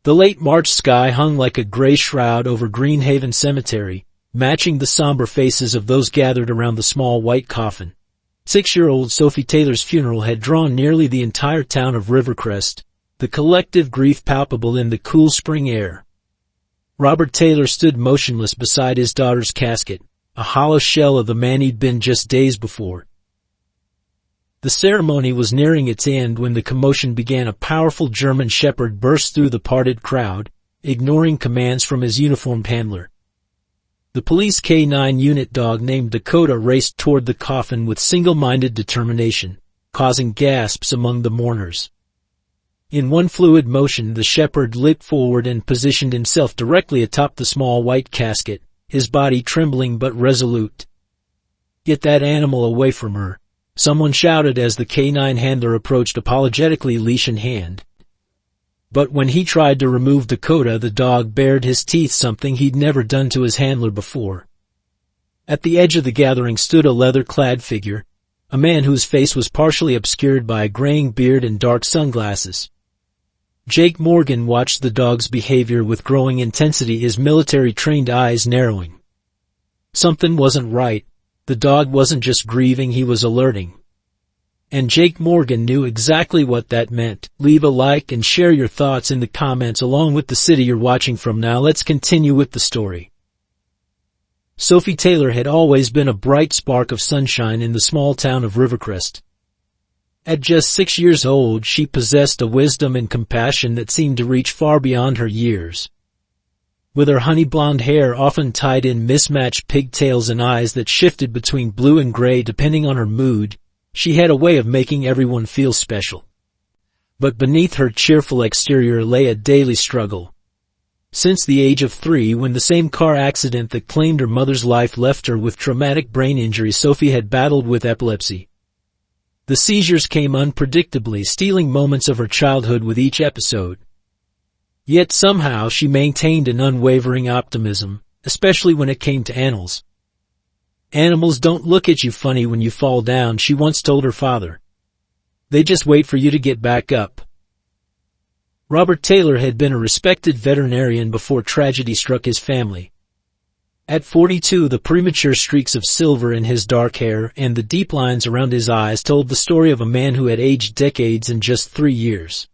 The late March sky hung like a gray shroud over Greenhaven Cemetery, matching the somber faces of those gathered around the small white coffin. 6-year-old Sophie Taylor's funeral had drawn nearly the entire town of Rivercrest, the collective grief palpable in the cool spring air. Robert Taylor stood motionless beside his daughter's casket, a hollow shell of the man he'd been just days before. The ceremony was nearing its end when the commotion began. A powerful German shepherd burst through the parted crowd, ignoring commands from his uniformed handler. The police K9 unit dog named Dakota raced toward the coffin with single-minded determination, causing gasps among the mourners. In one fluid motion, the shepherd leaped forward and positioned himself directly atop the small white casket, his body trembling but resolute. "Get that animal away from her," someone shouted as the K9 handler approached, apologetically, leash in hand. But when he tried to remove Dakota, the dog bared his teeth, something he'd never done to his handler before. At the edge of the gathering stood a leather-clad figure, a man whose face was partially obscured by a graying beard and dark sunglasses. Jake Morgan watched the dog's behavior with growing intensity, his military-trained eyes narrowing. Something wasn't right. The dog wasn't just grieving, he was alerting. And Jake Morgan knew exactly what that meant. Leave a like and share your thoughts in the comments along with the city you're watching from. Now let's continue with the story. Sophie Taylor had always been a bright spark of sunshine in the small town of Rivercrest. At just 6 years old, she possessed a wisdom and compassion that seemed to reach far beyond her years. With her honey blonde hair often tied in mismatched pigtails and eyes that shifted between blue and gray depending on her mood, she had a way of making everyone feel special. But beneath her cheerful exterior lay a daily struggle. Since the age of 3, when the same car accident that claimed her mother's life left her with traumatic brain injury, Sophie had battled with epilepsy. The seizures came unpredictably, stealing moments of her childhood with each episode. Yet somehow she maintained an unwavering optimism, especially when it came to animals. "Animals don't look at you funny when you fall down," she once told her father. "They just wait for you to get back up." Robert Taylor had been a respected veterinarian before tragedy struck his family. At 42, the premature streaks of silver in his dark hair and the deep lines around his eyes told the story of a man who had aged decades in just 3 years.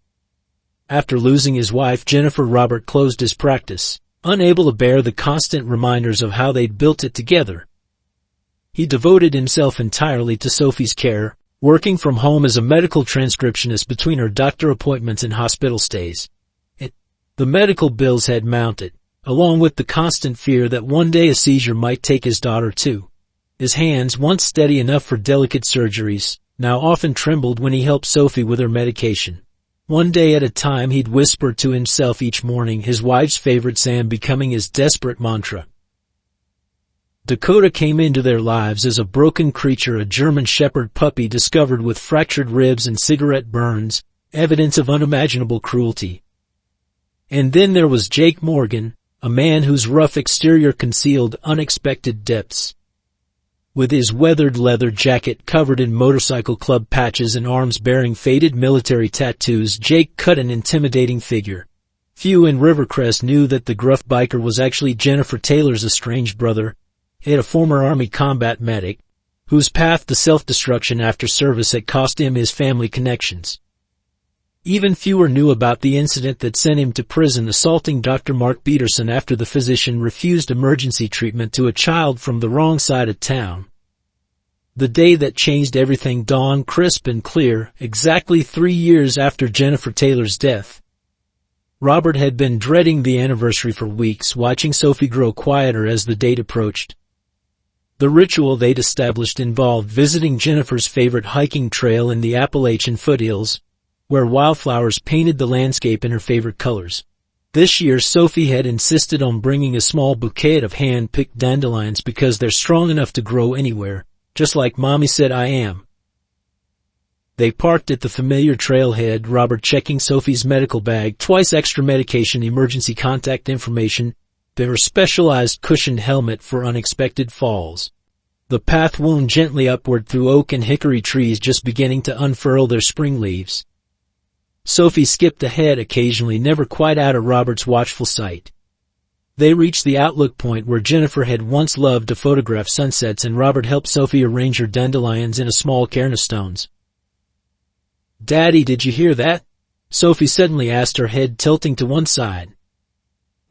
After losing his wife Jennifer, Robert closed his practice, unable to bear the constant reminders of how they'd built it together. He devoted himself entirely to Sophie's care, working from home as a medical transcriptionist between her doctor appointments and hospital stays. The medical bills had mounted, along with the constant fear that one day a seizure might take his daughter too. His hands, once steady enough for delicate surgeries, now often trembled when he helped Sophie with her medication. One day at a time, he'd whisper to himself each morning, his wife's favorite Sam becoming his desperate mantra. Dakota came into their lives as a broken creature, a German shepherd puppy discovered with fractured ribs and cigarette burns, evidence of unimaginable cruelty. And then there was Jake Morgan, a man whose rough exterior concealed unexpected depths. With his weathered leather jacket covered in motorcycle club patches and arms bearing faded military tattoos, Jake cut an intimidating figure. Few in Rivercrest knew that the gruff biker was actually Jennifer Taylor's estranged brother, a former Army combat medic, whose path to self-destruction after service had cost him his family connections. Even fewer knew about the incident that sent him to prison, assaulting Dr. Mark Peterson after the physician refused emergency treatment to a child from the wrong side of town. The day that changed everything dawned crisp and clear, exactly 3 years after Jennifer Taylor's death. Robert had been dreading the anniversary for weeks, watching Sophie grow quieter as the date approached. The ritual they'd established involved visiting Jennifer's favorite hiking trail in the Appalachian foothills, where wildflowers painted the landscape in her favorite colors. This year Sophie had insisted on bringing a small bouquet of hand-picked dandelions because they're strong enough to grow anywhere, just like Mommy said I am. They parked at the familiar trailhead, Robert checking Sophie's medical bag, twice extra medication, emergency contact information, their specialized cushioned helmet for unexpected falls. The path wound gently upward through oak and hickory trees just beginning to unfurl their spring leaves. Sophie skipped ahead occasionally, never quite out of Robert's watchful sight. They reached the outlook point where Jennifer had once loved to photograph sunsets, and Robert helped Sophie arrange her dandelions in a small cairn of stones. "Daddy, did you hear that?" Sophie suddenly asked, her head tilting to one side.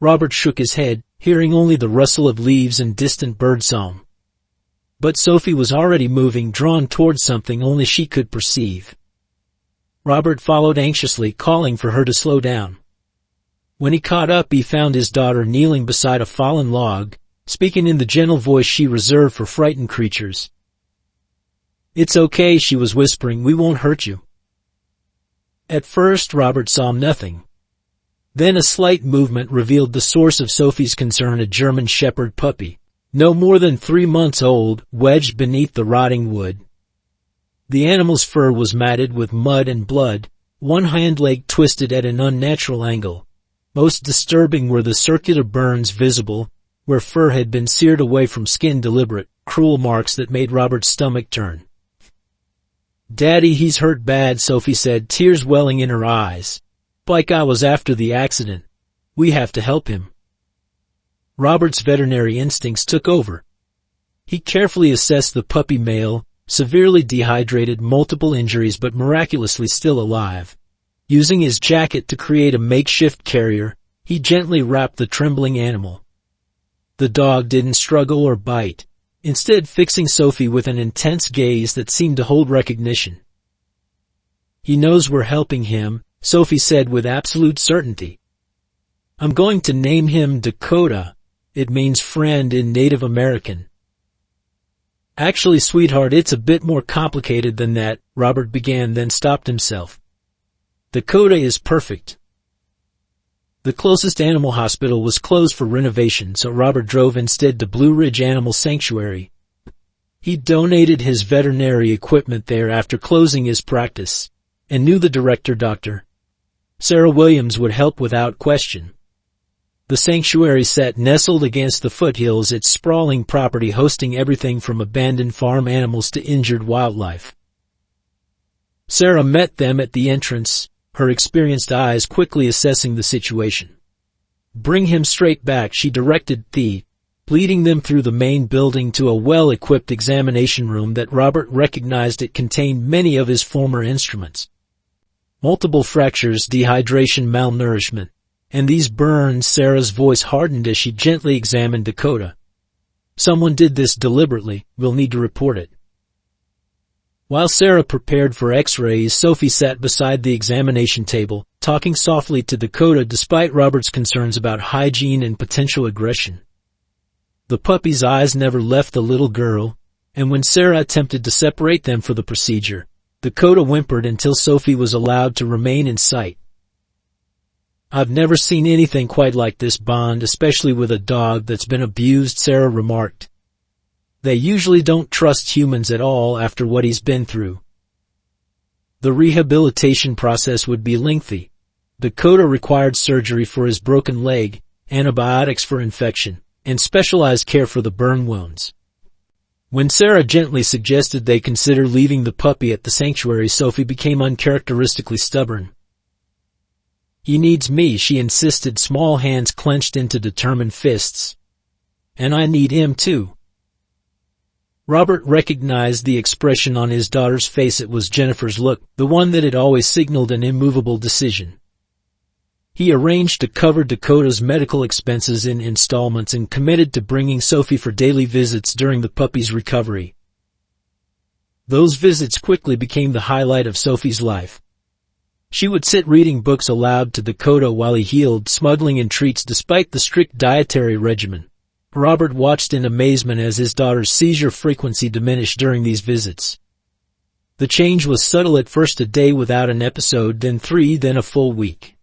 Robert shook his head, hearing only the rustle of leaves and distant birdsong. But Sophie was already moving, drawn towards something only she could perceive. Robert followed anxiously, calling for her to slow down. When he caught up, he found his daughter kneeling beside a fallen log, speaking in the gentle voice she reserved for frightened creatures. "It's okay," she was whispering, "we won't hurt you." At first Robert saw nothing. Then a slight movement revealed the source of Sophie's concern, a German Shepherd puppy, no more than 3 months old, wedged beneath the rotting wood. The animal's fur was matted with mud and blood, one hind leg twisted at an unnatural angle. Most disturbing were the circular burns visible, where fur had been seared away from skin, deliberate, cruel marks that made Robert's stomach turn. "Daddy, he's hurt bad," Sophie said, tears welling in her eyes. "Like I was after the accident. We have to help him." Robert's veterinary instincts took over. He carefully assessed the puppy, male, severely dehydrated, multiple injuries but miraculously still alive. Using his jacket to create a makeshift carrier, he gently wrapped the trembling animal. The dog didn't struggle or bite, instead fixing Sophie with an intense gaze that seemed to hold recognition. "He knows we're helping him," Sophie said with absolute certainty. "I'm going to name him Dakota. It means friend in Native American." "Actually, sweetheart, it's a bit more complicated than that," Robert began, then stopped himself. "Dakota is perfect." The closest animal hospital was closed for renovation, so Robert drove instead to Blue Ridge Animal Sanctuary. He donated his veterinary equipment there after closing his practice, and knew the director, Dr. Sarah Williams, would help without question. The sanctuary sat nestled against the foothills, its sprawling property hosting everything from abandoned farm animals to injured wildlife. Sarah met them at the entrance, her experienced eyes quickly assessing the situation. "Bring him straight back," she directed, leading them through the main building to a well-equipped examination room that Robert recognized it contained many of his former instruments. Multiple fractures, dehydration, malnourishment, and these burns. Sarah's voice hardened as she gently examined Dakota. "Someone did this deliberately. We'll need to report it." While Sarah prepared for x-rays, Sophie sat beside the examination table, talking softly to Dakota despite Robert's concerns about hygiene and potential aggression. The puppy's eyes never left the little girl, and when Sarah attempted to separate them for the procedure, Dakota whimpered until Sophie was allowed to remain in sight. "I've never seen anything quite like this bond, especially with a dog that's been abused," Sarah remarked. "They usually don't trust humans at all after what he's been through." The rehabilitation process would be lengthy. Dakota required surgery for his broken leg, antibiotics for infection, and specialized care for the burn wounds. When Sarah gently suggested they consider leaving the puppy at the sanctuary, Sophie became uncharacteristically stubborn. "He needs me," she insisted, small hands clenched into determined fists. "And I need him too." Robert recognized the expression on his daughter's face. It was Jennifer's look, the one that had always signaled an immovable decision. He arranged to cover Dakota's medical expenses in installments and committed to bringing Sophie for daily visits during the puppy's recovery. Those visits quickly became the highlight of Sophie's life. She would sit reading books aloud to Dakota while he healed, smuggling in treats despite the strict dietary regimen. Robert watched in amazement as his daughter's seizure frequency diminished during these visits. The change was subtle at first, a day without an episode, then 3, then a full week.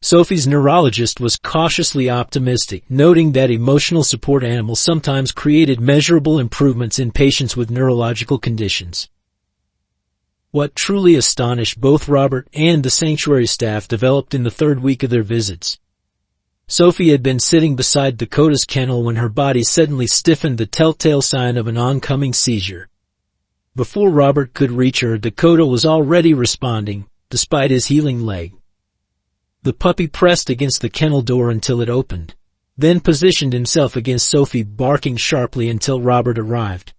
Sophie's neurologist was cautiously optimistic, noting that emotional support animals sometimes created measurable improvements in patients with neurological conditions. What truly astonished both Robert and the sanctuary staff developed in the 3rd week of their visits. Sophie had been sitting beside Dakota's kennel when her body suddenly stiffened, the telltale sign of an oncoming seizure. Before Robert could reach her, Dakota was already responding, despite his healing leg. The puppy pressed against the kennel door until it opened, then positioned himself against Sophie, barking sharply until Robert arrived.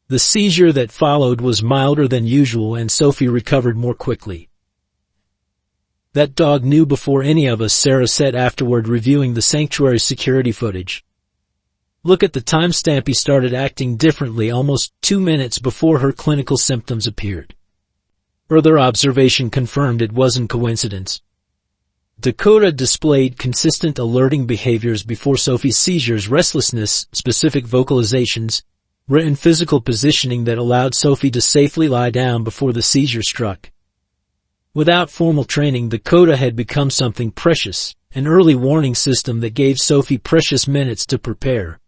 The seizure that followed was milder than usual and Sophie recovered more quickly. "That dog knew before any of us," Sarah said afterward, reviewing the sanctuary security footage. "Look at the timestamp. He started acting differently almost 2 minutes before her clinical symptoms appeared." Further observation confirmed it wasn't coincidence. Dakota displayed consistent alerting behaviors before Sophie's seizures: restlessness, specific vocalizations, written physical positioning that allowed Sophie to safely lie down before the seizure struck. Without formal training, Dakota had become something precious, an early warning system that gave Sophie precious minutes to prepare.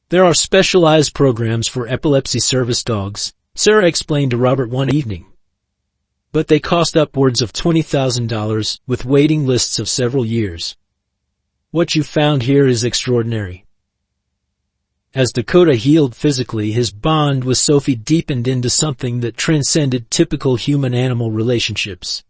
"There are specialized programs for epilepsy service dogs," Sarah explained to Robert one evening. "But they cost upwards of $20,000, with waiting lists of several years. What you found here is extraordinary." As Dakota healed physically, his bond with Sophie deepened into something that transcended typical human-animal relationships.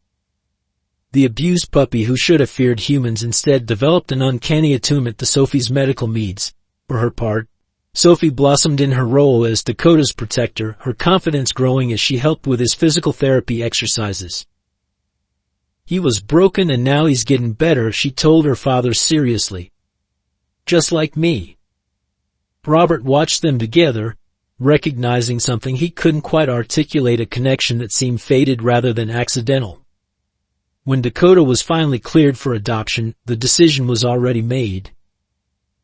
The abused puppy, who should have feared humans, instead developed an uncanny attunement to Sophie's medical needs. For her part, Sophie blossomed in her role as Dakota's protector, her confidence growing as she helped with his physical therapy exercises. "He was broken and now he's getting better," she told her father seriously. "Just like me." Robert watched them together, recognizing something he couldn't quite articulate, a connection that seemed fated rather than accidental. When Dakota was finally cleared for adoption, the decision was already made.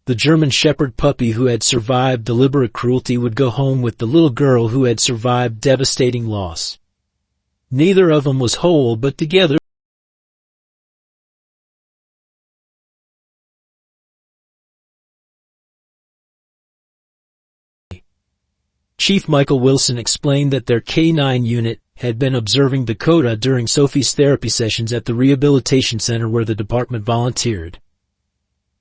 The German Shepherd puppy who had survived deliberate cruelty would go home with the little girl who had survived devastating loss. Neither of them was whole, but together Chief Michael Wilson explained that their K9 unit had been observing Dakota during Sophie's therapy sessions at the rehabilitation center where the department volunteered.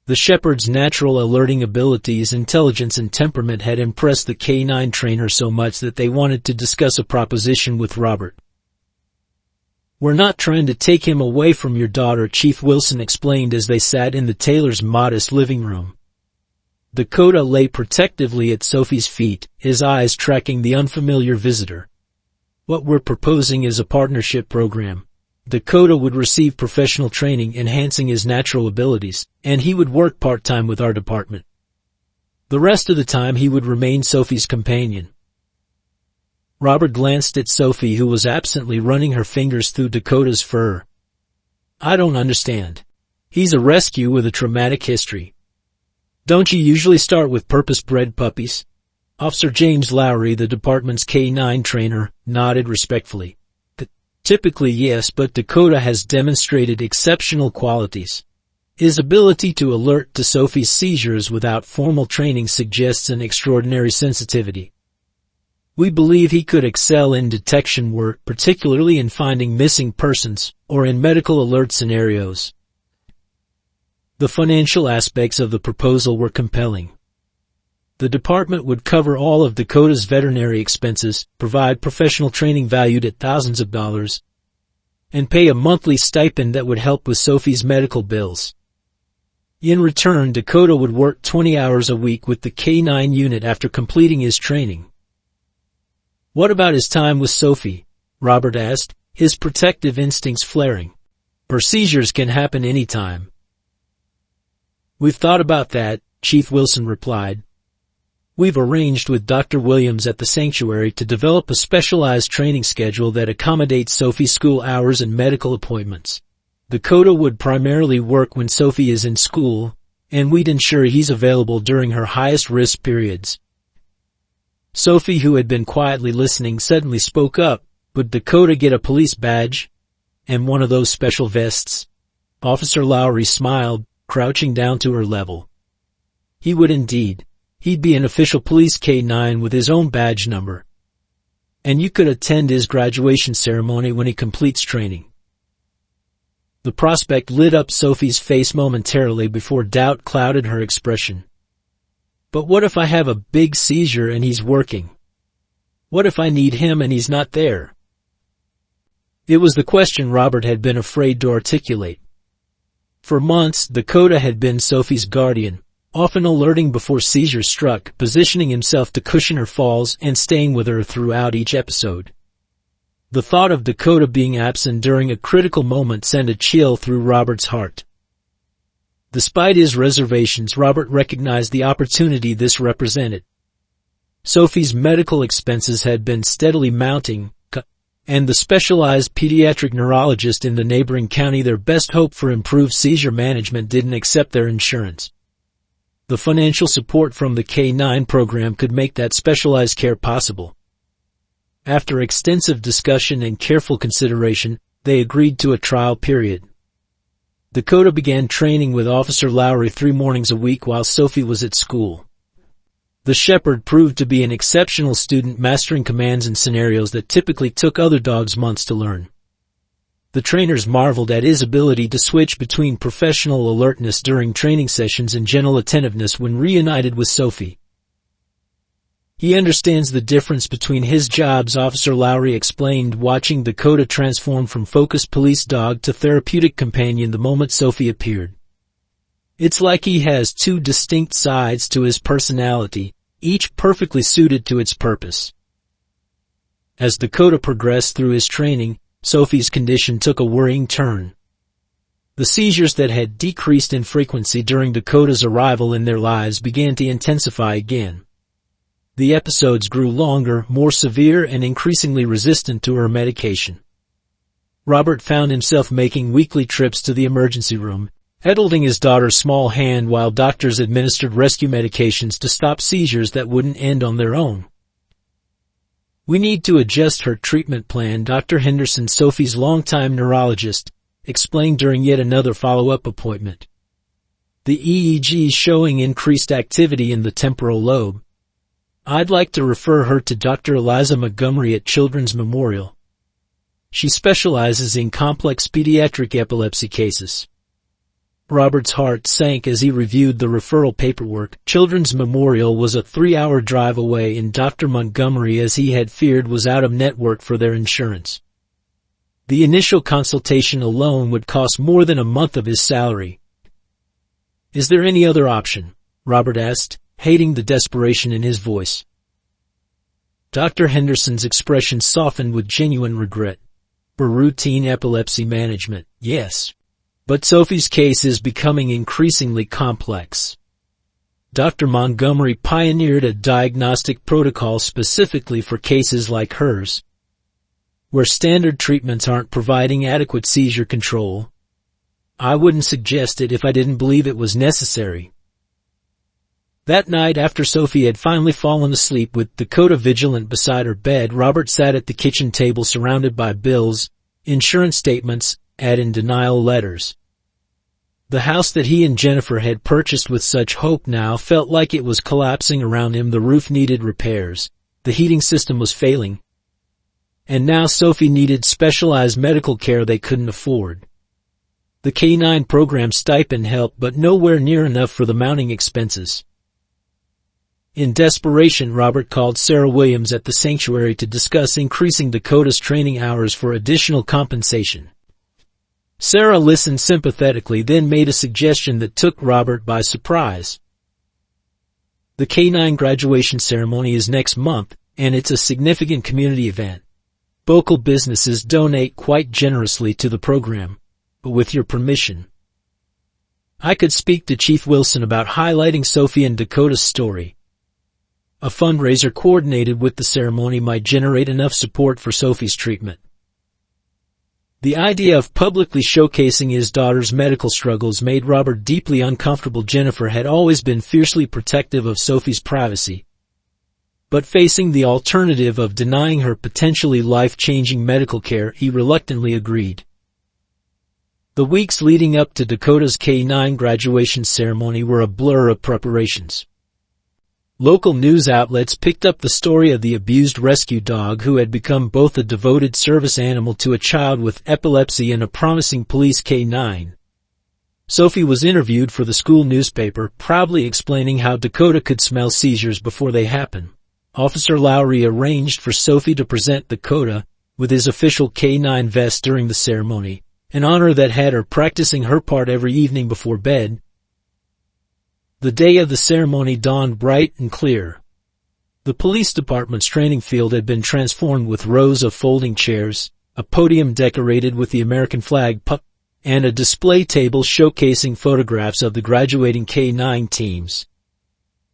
The shepherd's natural alerting abilities, intelligence, and temperament had impressed the K9 trainer so much that they wanted to discuss a proposition with Robert. "We're not trying to take him away from your daughter," Chief Wilson explained as they sat in the Taylor's modest living room. Dakota lay protectively at Sophie's feet, his eyes tracking the unfamiliar visitor. "What we're proposing is a partnership program. Dakota would receive professional training enhancing his natural abilities, and he would work part-time with our department. The rest of the time he would remain Sophie's companion." Robert glanced at Sophie, who was absently running her fingers through Dakota's fur. "I don't understand. He's a rescue with a traumatic history. Don't you usually start with purpose-bred puppies?" Officer James Lowry, the department's K9 trainer, nodded respectfully. "Typically yes, but Dakota has demonstrated exceptional qualities. His ability to alert to Sophie's seizures without formal training suggests an extraordinary sensitivity. We believe he could excel in detection work, particularly in finding missing persons, or in medical alert scenarios." The financial aspects of the proposal were compelling. The department would cover all of Dakota's veterinary expenses, provide professional training valued at thousands of dollars, and pay a monthly stipend that would help with Sophie's medical bills. In return, Dakota would work 20 hours a week with the K9 unit after completing his training. "What about his time with Sophie?" Robert asked, his protective instincts flaring. "Her seizures can happen anytime." "We've thought about that," Chief Wilson replied. "We've arranged with Dr. Williams at the sanctuary to develop a specialized training schedule that accommodates Sophie's school hours and medical appointments. Dakota would primarily work when Sophie is in school, and we'd ensure he's available during her highest risk periods." Sophie, who had been quietly listening, suddenly spoke up. "Would Dakota get a police badge? And one of those special vests?" Officer Lowry smiled, crouching down to her level. "He would indeed. He'd be an official police K9 with his own badge number. And you could attend his graduation ceremony when he completes training." The prospect lit up Sophie's face momentarily before doubt clouded her expression. "But what if I have a big seizure and he's working? What if I need him and he's not there?" It was the question Robert had been afraid to articulate. For months, Dakota had been Sophie's guardian, often alerting before seizures struck, positioning himself to cushion her falls and staying with her throughout each episode. The thought of Dakota being absent during a critical moment sent a chill through Robert's heart. Despite his reservations, Robert recognized the opportunity this represented. Sophie's medical expenses had been steadily mounting, and the specialized pediatric neurologist in the neighboring county, their best hope for improved seizure management, didn't accept their insurance. The financial support from the K9 program could make that specialized care possible. After extensive discussion and careful consideration, they agreed to a trial period. Dakota began training with Officer Lowry 3 mornings a week while Sophie was at school. The shepherd proved to be an exceptional student, mastering commands and scenarios that typically took other dogs months to learn. The trainers marveled at his ability to switch between professional alertness during training sessions and gentle attentiveness when reunited with Sophie. He understands the difference between his jobs, Officer Lowry explained, watching Dakota transform from focused police dog to therapeutic companion the moment Sophie appeared. It's like he has 2 distinct sides to his personality, each perfectly suited to its purpose. As Dakota progressed through his training, Sophie's condition took a worrying turn. The seizures that had decreased in frequency during Dakota's arrival in their lives began to intensify again. The episodes grew longer, more severe, and increasingly resistant to her medication. Robert found himself making weekly trips to the emergency room, holding his daughter's small hand while doctors administered rescue medications to stop seizures that wouldn't end on their own. "We need to adjust her treatment plan," Dr. Henderson, Sophie's longtime neurologist, explained during yet another follow-up appointment. "The EEG is showing increased activity in the temporal lobe. I'd like to refer her to Dr. Eliza Montgomery at Children's Memorial. She specializes in complex pediatric epilepsy cases." Robert's heart sank as he reviewed the referral paperwork. Children's Memorial was a 3-hour drive away, and Dr. Montgomery, as he had feared, was out of network for their insurance. The initial consultation alone would cost more than a month of his salary. "Is there any other option?" Robert asked, hating the desperation in his voice. Dr. Henderson's expression softened with genuine regret. "For routine epilepsy management, yes. But Sophie's case is becoming increasingly complex." Dr. Montgomery pioneered a diagnostic protocol specifically for cases like hers, where standard treatments aren't providing adequate seizure control. "I wouldn't suggest it if I didn't believe it was necessary." That night, after Sophie had finally fallen asleep with Dakota vigilant beside her bed, Robert sat at the kitchen table surrounded by bills, insurance statements, and denial letters. The house that he and Jennifer had purchased with such hope now felt like it was collapsing around him. The roof needed repairs, the heating system was failing, and now Sophie needed specialized medical care they couldn't afford. The K9 program stipend helped, but nowhere near enough for the mounting expenses. In desperation, Robert called Sarah Williams at the sanctuary to discuss increasing Dakota's training hours for additional compensation. Sarah listened sympathetically, then made a suggestion that took Robert by surprise. "The K9 graduation ceremony is next month, and it's a significant community event. Local businesses donate quite generously to the program, but with your permission, I could speak to Chief Wilson about highlighting Sophie and Dakota's story. A fundraiser coordinated with the ceremony might generate enough support for Sophie's treatment." The idea of publicly showcasing his daughter's medical struggles made Robert deeply uncomfortable. Jennifer had always been fiercely protective of Sophie's privacy, but facing the alternative of denying her potentially life-changing medical care, he reluctantly agreed. The weeks leading up to Dakota's K9 graduation ceremony were a blur of preparations. Local news outlets picked up the story of the abused rescue dog who had become both a devoted service animal to a child with epilepsy and a promising police K9. Sophie was interviewed for the school newspaper, proudly explaining how Dakota could smell seizures before they happen. Officer Lowry arranged for Sophie to present Dakota, with his official K9 vest during the ceremony, an honor that had her practicing her part every evening before bed. The day of the ceremony dawned bright and clear. The police department's training field had been transformed with rows of folding chairs, a podium decorated with the American flag, and a display table showcasing photographs of the graduating K9 teams.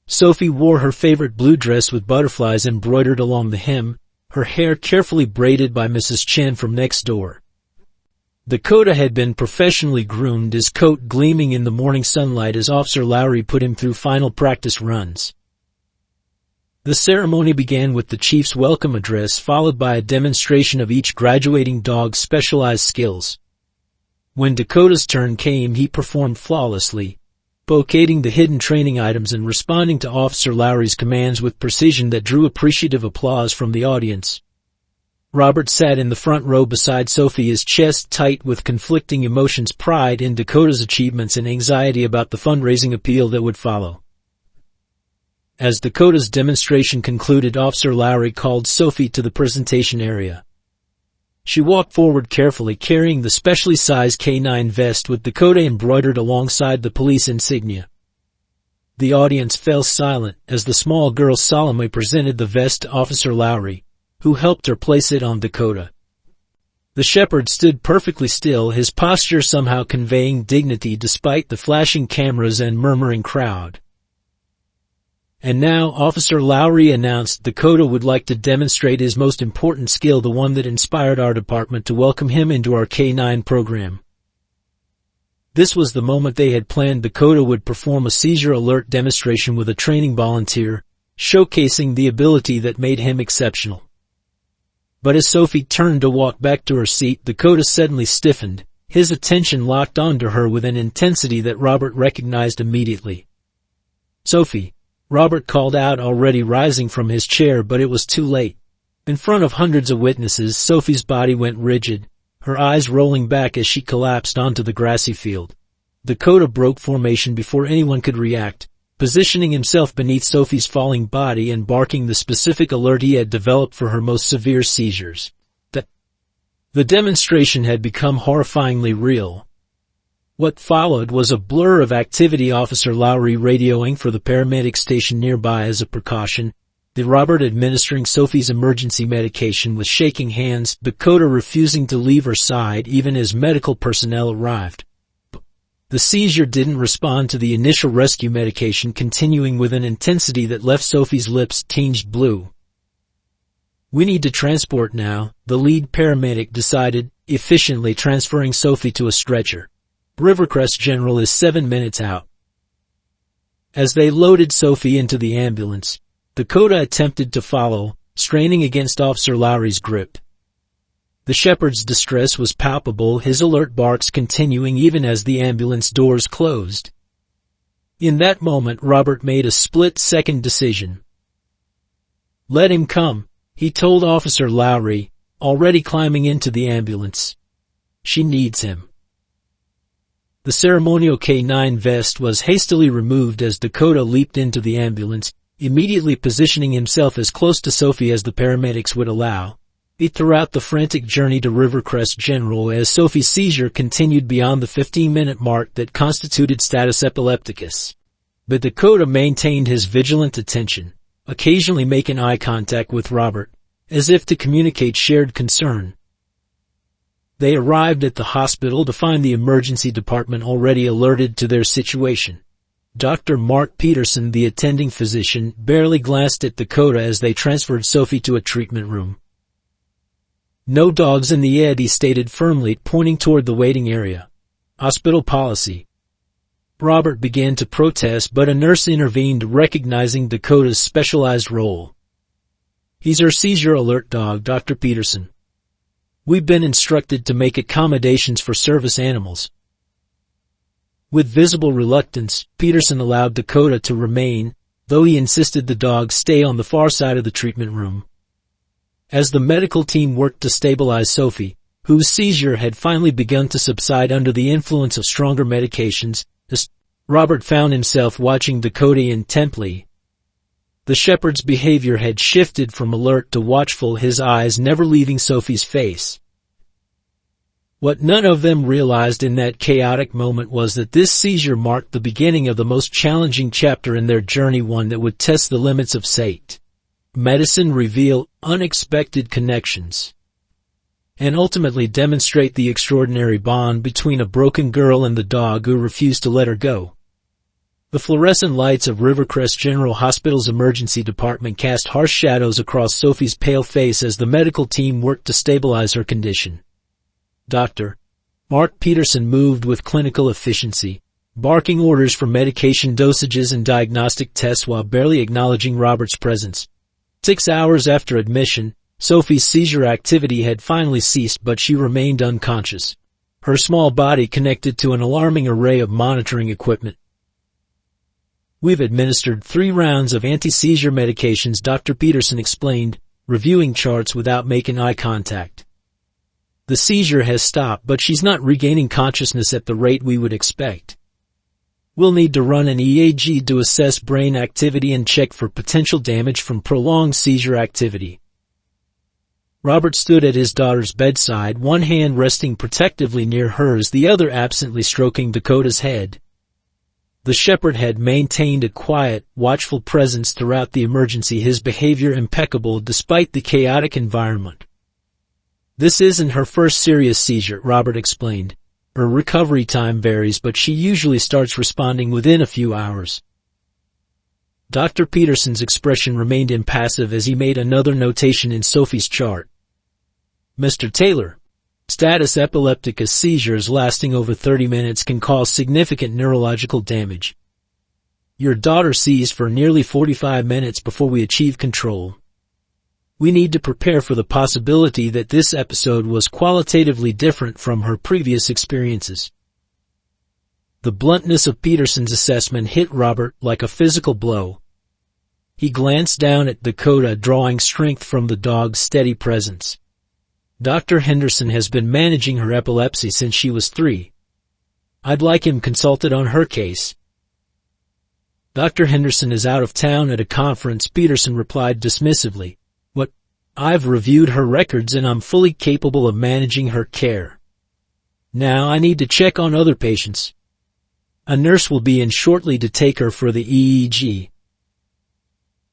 Sophie wore her favorite blue dress with butterflies embroidered along the hem, her hair carefully braided by Mrs. Chen from next door. Dakota had been professionally groomed, his coat gleaming in the morning sunlight as Officer Lowry put him through final practice runs. The ceremony began with the chief's welcome address, followed by a demonstration of each graduating dog's specialized skills. When Dakota's turn came, he performed flawlessly, locating the hidden training items and responding to Officer Lowry's commands with precision that drew appreciative applause from the audience. Robert sat in the front row beside Sophie, his chest tight with conflicting emotions, pride in Dakota's achievements and anxiety about the fundraising appeal that would follow. As Dakota's demonstration concluded, Officer Lowry called Sophie to the presentation area. She walked forward carefully, carrying the specially sized K9 vest with Dakota embroidered alongside the police insignia. The audience fell silent as the small girl solemnly presented the vest to Officer Lowry, who helped her place it on Dakota. The shepherd stood perfectly still, his posture somehow conveying dignity despite the flashing cameras and murmuring crowd. And now Officer Lowry announced Dakota would like to demonstrate his most important skill, the one that inspired our department to welcome him into our K9 program. This was the moment they had planned. Dakota would perform a seizure alert demonstration with a training volunteer, showcasing the ability that made him exceptional. But as Sophie turned to walk back to her seat, Dakota suddenly stiffened, his attention locked onto her with an intensity that Robert recognized immediately. "Sophie," Robert called out, already rising from his chair, but it was too late. In front of hundreds of witnesses, Sophie's body went rigid, her eyes rolling back as she collapsed onto the grassy field. Dakota broke formation before anyone could react, positioning himself beneath Sophie's falling body and barking the specific alert he had developed for her most severe seizures. The demonstration had become horrifyingly real. What followed was a blur of activity, Officer Lowry radioing for the paramedic station nearby as a precaution, Robert administering Sophie's emergency medication with shaking hands, Dakota refusing to leave her side even as medical personnel arrived. The seizure didn't respond to the initial rescue medication, continuing with an intensity that left Sophie's lips tinged blue. "We need to transport now," the lead paramedic decided, efficiently transferring Sophie to a stretcher. "Rivercrest General is 7 minutes out." As they loaded Sophie into the ambulance, Dakota attempted to follow, straining against Officer Lowry's grip. The shepherd's distress was palpable, his alert barks continuing even as the ambulance doors closed. In that moment, Robert made a split-second decision. "Let him come," he told Officer Lowry, already climbing into the ambulance. "She needs him." The ceremonial K9 vest was hastily removed as Dakota leaped into the ambulance, immediately positioning himself as close to Sophie as the paramedics would allow. Throughout the frantic journey to Rivercrest General, as Sophie's seizure continued beyond the 15-minute mark that constituted status epilepticus. But Dakota maintained his vigilant attention, occasionally making eye contact with Robert, as if to communicate shared concern. They arrived at the hospital to find the emergency department already alerted to their situation. Dr. Mark Peterson, the attending physician, barely glanced at Dakota as they transferred Sophie to a treatment room. "No dogs in the ED," he stated firmly, pointing toward the waiting area. "Hospital policy." Robert began to protest, but a nurse intervened, recognizing Dakota's specialized role. "He's our seizure alert dog, Dr. Peterson. We've been instructed to make accommodations for service animals." With visible reluctance, Peterson allowed Dakota to remain, though he insisted the dog stay on the far side of the treatment room. As the medical team worked to stabilize Sophie, whose seizure had finally begun to subside under the influence of stronger medications, Robert found himself watching Dakota intently. The shepherd's behavior had shifted from alert to watchful, his eyes never leaving Sophie's face. What none of them realized in that chaotic moment was that this seizure marked the beginning of the most challenging chapter in their journey, one that would test the limits of psych medicine, reveal unexpected connections, and ultimately demonstrate the extraordinary bond between a broken girl and the dog who refused to let her go. The fluorescent lights of Rivercrest General Hospital's emergency department cast harsh shadows across Sophie's pale face as the medical team worked to stabilize her condition. Dr. Mark Peterson moved with clinical efficiency, barking orders for medication dosages and diagnostic tests while barely acknowledging Robert's presence. 6 hours after admission, Sophie's seizure activity had finally ceased, but she remained unconscious, her small body connected to an alarming array of monitoring equipment. "We've administered 3 rounds of anti-seizure medications," Dr. Peterson explained, reviewing charts without making eye contact. "The seizure has stopped, but she's not regaining consciousness at the rate we would expect. We'll need to run an EAG to assess brain activity and check for potential damage from prolonged seizure activity." Robert stood at his daughter's bedside, one hand resting protectively near hers, the other absently stroking Dakota's head. The shepherd had maintained a quiet, watchful presence throughout the emergency, his behavior impeccable despite the chaotic environment. "This isn't her first serious seizure," Robert explained. "Her recovery time varies, but she usually starts responding within a few hours." Dr. Peterson's expression remained impassive as he made another notation in Sophie's chart. "Mr. Taylor, status epilepticus: seizures lasting over 30 minutes can cause significant neurological damage. Your daughter seized for nearly 45 minutes before we achieve control. We need to prepare for the possibility that this episode was qualitatively different from her previous experiences." The bluntness of Peterson's assessment hit Robert like a physical blow. He glanced down at Dakota, drawing strength from the dog's steady presence. "Dr. Henderson has been managing her epilepsy since she was 3. I'd like him consulted on her case." "Dr. Henderson is out of town at a conference," Peterson replied dismissively. "What? I've reviewed her records and I'm fully capable of managing her care. Now I need to check on other patients. A nurse will be in shortly to take her for the EEG."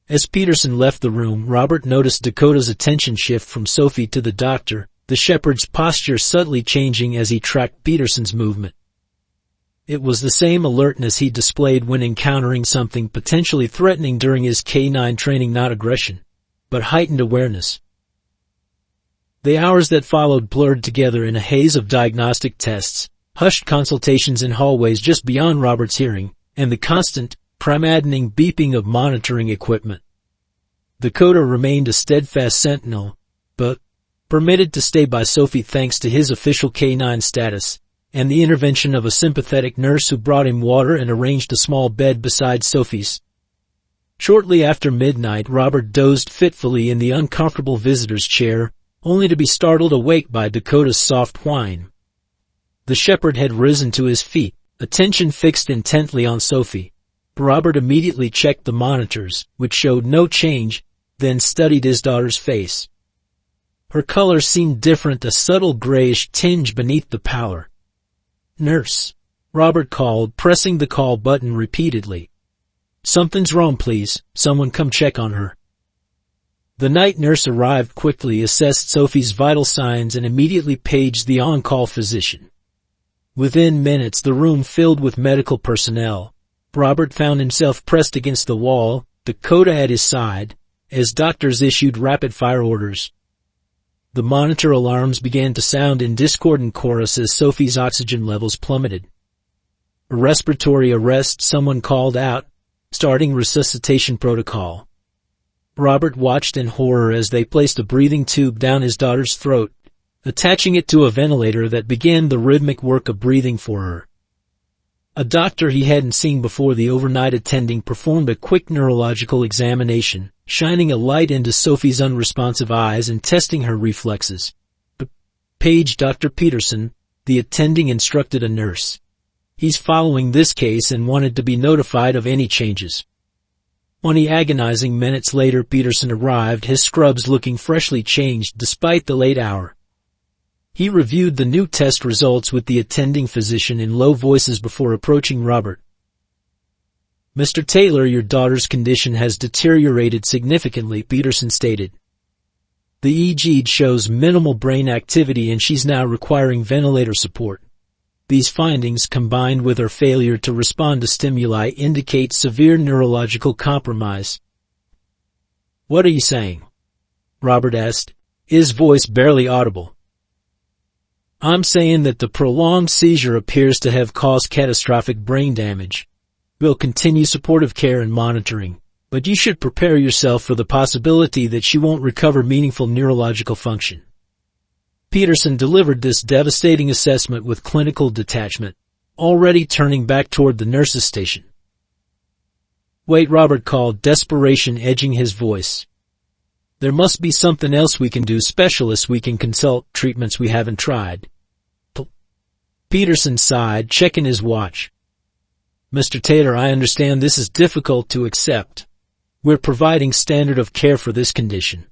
As Peterson left the room, Robert noticed Dakota's attention shift from Sophie to the doctor, the shepherd's posture subtly changing as he tracked Peterson's movement. It was the same alertness he displayed when encountering something potentially threatening during his K9 training, not aggression, but heightened awareness. The hours that followed blurred together in a haze of diagnostic tests, hushed consultations in hallways just beyond Robert's hearing, and the constant, maddening beeping of monitoring equipment. Dakota remained a steadfast sentinel, but permitted to stay by Sophie thanks to his official K9 status, and the intervention of a sympathetic nurse who brought him water and arranged a small bed beside Sophie's. Shortly after midnight, Robert dozed fitfully in the uncomfortable visitor's chair, only to be startled awake by Dakota's soft whine. The shepherd had risen to his feet, attention fixed intently on Sophie. Robert immediately checked the monitors, which showed no change, then studied his daughter's face. Her color seemed different, a subtle grayish tinge beneath the pallor. "Nurse," Robert called, pressing the call button repeatedly. "Something's wrong, please. Someone come check on her." The night nurse arrived quickly, assessed Sophie's vital signs, and immediately paged the on-call physician. Within minutes, the room filled with medical personnel. Robert found himself pressed against the wall, Dakota at his side, as doctors issued rapid-fire orders. The monitor alarms began to sound in discordant chorus as Sophie's oxygen levels plummeted. "A respiratory arrest," someone called out, starting resuscitation protocol. Robert watched in horror as they placed a breathing tube down his daughter's throat, attaching it to a ventilator that began the rhythmic work of breathing for her. A doctor he hadn't seen before, the overnight attending, performed a quick neurological examination, shining a light into Sophie's unresponsive eyes and testing her reflexes. "Page Dr. Peterson," the attending instructed a nurse. "He's following this case and wanted to be notified of any changes." 20 agonizing minutes later, Peterson arrived, his scrubs looking freshly changed despite the late hour. He reviewed the new test results with the attending physician in low voices before approaching Robert. "Mr. Taylor, your daughter's condition has deteriorated significantly," Peterson stated. "The EEG shows minimal brain activity and she's now requiring ventilator support. These findings, combined with her failure to respond to stimuli, indicate severe neurological compromise." "What are you saying?" Robert asked, his voice barely audible. "I'm saying that the prolonged seizure appears to have caused catastrophic brain damage. We'll continue supportive care and monitoring, but you should prepare yourself for the possibility that she won't recover meaningful neurological function." Peterson delivered this devastating assessment with clinical detachment, already turning back toward the nurse's station. "Wait," Robert called, desperation edging his voice. "There must be something else we can do, specialists we can consult, treatments we haven't tried." Peterson sighed, checking his watch. "Mr. Taylor, I understand this is difficult to accept. We're providing standard of care for this condition.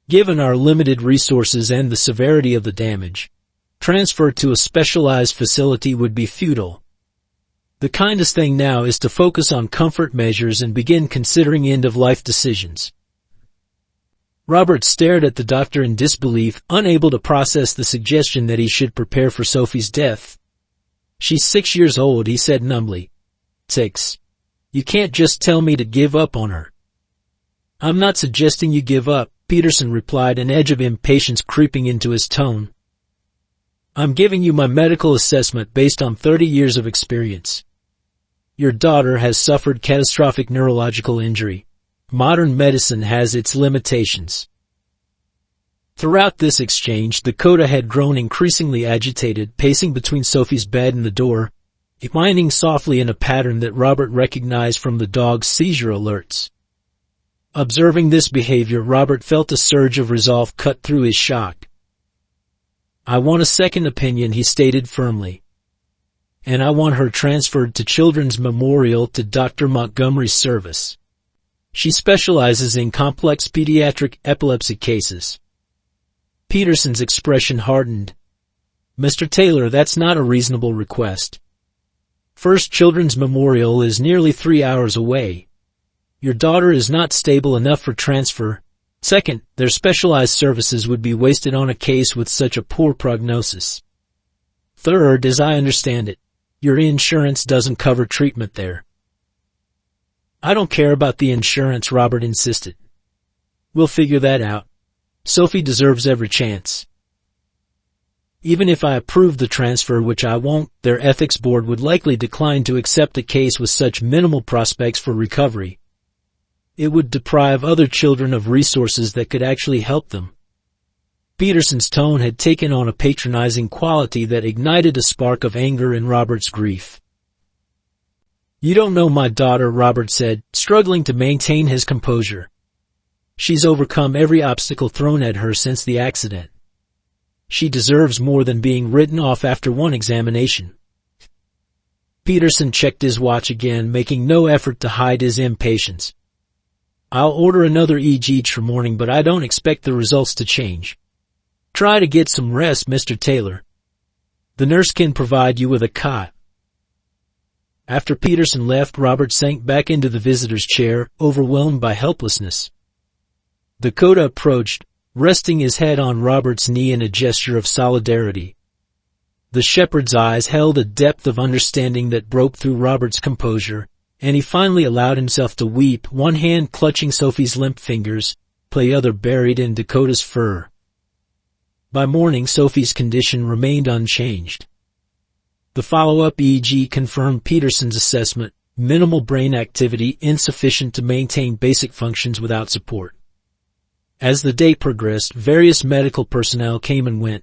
Given our limited resources and the severity of the damage, transfer to a specialized facility would be futile. The kindest thing now is to focus on comfort measures and begin considering end-of-life decisions." Robert stared at the doctor in disbelief, unable to process the suggestion that he should prepare for Sophie's death. "She's 6 years old," he said numbly. 6. "You can't just tell me to give up on her." "I'm not suggesting you give up," Peterson replied, an edge of impatience creeping into his tone. "I'm giving you my medical assessment based on 30 years of experience. Your daughter has suffered catastrophic neurological injury. Modern medicine has its limitations." Throughout this exchange, Dakota had grown increasingly agitated, pacing between Sophie's bed and the door, whining softly in a pattern that Robert recognized from the dog's seizure alerts. Observing this behavior, Robert felt a surge of resolve cut through his shock. "I want a second opinion," he stated firmly. "And I want her transferred to Children's Memorial to Dr. Montgomery's service. She specializes in complex pediatric epilepsy cases." Peterson's expression hardened. "Mr. Taylor, that's not a reasonable request. First, Children's Memorial is nearly 3 hours away. Your daughter is not stable enough for transfer. Second, their specialized services would be wasted on a case with such a poor prognosis. Third, as I understand it, your insurance doesn't cover treatment there." "I don't care about the insurance," Robert insisted. "We'll figure that out. Sophie deserves every chance. Even if I approve the transfer, which I won't, their ethics board would likely decline to accept a case with such minimal prospects for recovery. It would deprive other children of resources that could actually help them." Peterson's tone had taken on a patronizing quality that ignited a spark of anger in Robert's grief. "You don't know my daughter," Robert said, struggling to maintain his composure. "She's overcome every obstacle thrown at her since the accident. She deserves more than being written off after one examination." Peterson checked his watch again, making no effort to hide his impatience. "I'll order another EEG for morning, but I don't expect the results to change. Try to get some rest, Mr. Taylor. The nurse can provide you with a cot." After Peterson left, Robert sank back into the visitor's chair, overwhelmed by helplessness. Dakota approached, resting his head on Robert's knee in a gesture of solidarity. The shepherd's eyes held a depth of understanding that broke through Robert's composure, and he finally allowed himself to weep, one hand clutching Sophie's limp fingers, the other buried in Dakota's fur. By morning, Sophie's condition remained unchanged. The follow-up EEG confirmed Peterson's assessment: minimal brain activity, insufficient to maintain basic functions without support. As the day progressed, various medical personnel came and went,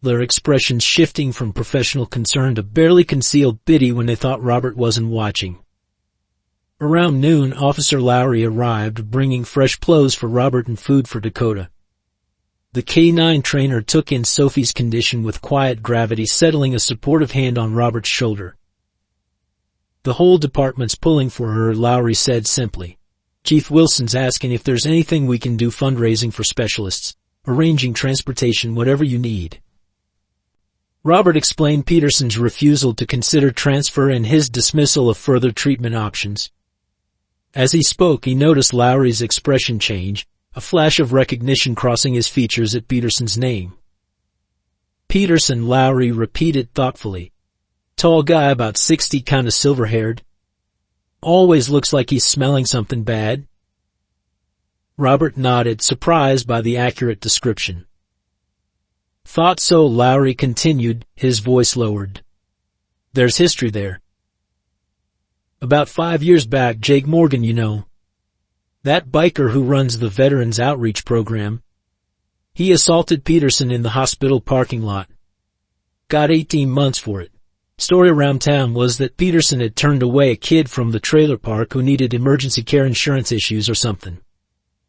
their expressions shifting from professional concern to barely concealed pity when they thought Robert wasn't watching. Around noon, Officer Lowry arrived, bringing fresh clothes for Robert and food for Dakota. The K-9 trainer took in Sophie's condition with quiet gravity, settling a supportive hand on Robert's shoulder. "The whole department's pulling for her," Lowry said simply. Chief Wilson's asking if there's anything we can do fundraising for specialists, arranging transportation, whatever you need. Robert explained Peterson's refusal to consider transfer and his dismissal of further treatment options. As he spoke, he noticed Lowry's expression change, a flash of recognition crossing his features at Peterson's name. Peterson, Lowry repeated thoughtfully. Tall guy, about 60, kinda silver-haired. Always looks like he's smelling something bad. Robert nodded, surprised by the accurate description. Thought so, Lowry continued, his voice lowered. There's history there. About 5 years back, Jake Morgan, you know. That biker who runs the Veterans Outreach Program. He assaulted Peterson in the hospital parking lot. Got 18 months for it. Story around town was that Peterson had turned away a kid from the trailer park who needed emergency care insurance issues or something.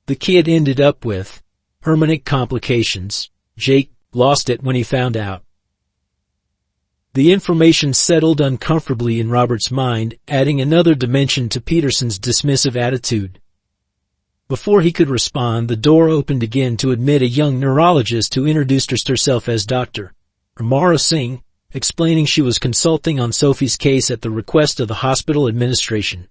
The kid ended up with permanent complications. Jake lost it when he found out. The information settled uncomfortably in Robert's mind, adding another dimension to Peterson's dismissive attitude. Before he could respond, the door opened again to admit a young neurologist who introduced herself as Dr. Amara Singh, explaining she was consulting on Sophie's case at the request of the hospital administration.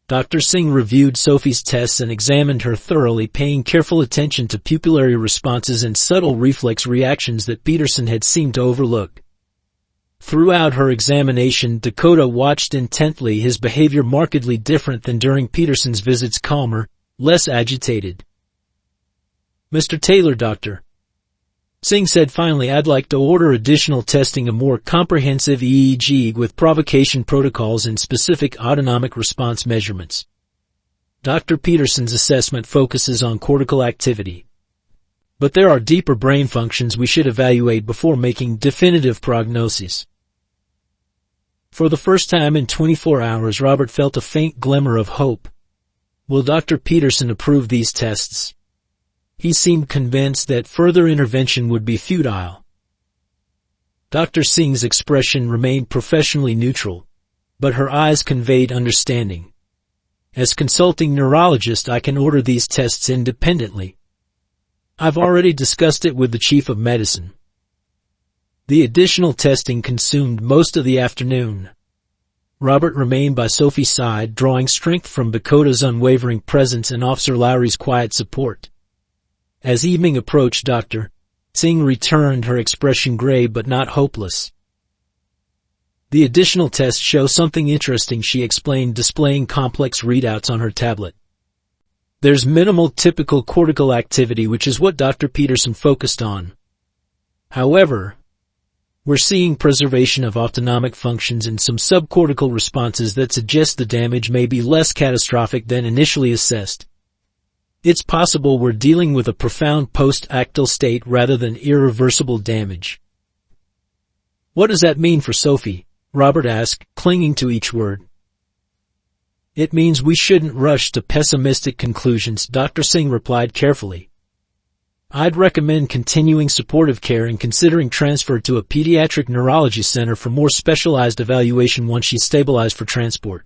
Dr. Singh reviewed Sophie's tests and examined her thoroughly, paying careful attention to pupillary responses and subtle reflex reactions that Peterson had seemed to overlook. Throughout her examination, Dakota watched intently, his behavior markedly different than during Peterson's visits, calmer, less agitated. Mr. Taylor, Dr. Singh said finally, I'd like to order additional testing, a more comprehensive EEG with provocation protocols and specific autonomic response measurements. Dr. Peterson's assessment focuses on cortical activity. But there are deeper brain functions we should evaluate before making definitive prognoses. For the first time in 24 hours, Robert felt a faint glimmer of hope. Will Dr. Peterson approve these tests? He seemed convinced that further intervention would be futile. Dr. Singh's expression remained professionally neutral, but her eyes conveyed understanding. As consulting neurologist, I can order these tests independently. I've already discussed it with the chief of medicine. The additional testing consumed most of the afternoon. Robert remained by Sophie's side, drawing strength from Dakota's unwavering presence and Officer Lowry's quiet support. As evening approached, Dr. Singh returned, her expression gray but not hopeless. The additional tests show something interesting, she explained, displaying complex readouts on her tablet. There's minimal typical cortical activity, which is what Dr. Peterson focused on. However, we're seeing preservation of autonomic functions and some subcortical responses that suggest the damage may be less catastrophic than initially assessed. It's possible we're dealing with a profound post-actal state rather than irreversible damage. What does that mean for Sophie? Robert asked, clinging to each word. It means we shouldn't rush to pessimistic conclusions, Dr. Singh replied carefully. I'd recommend continuing supportive care and considering transfer to a pediatric neurology center for more specialized evaluation once she's stabilized for transport.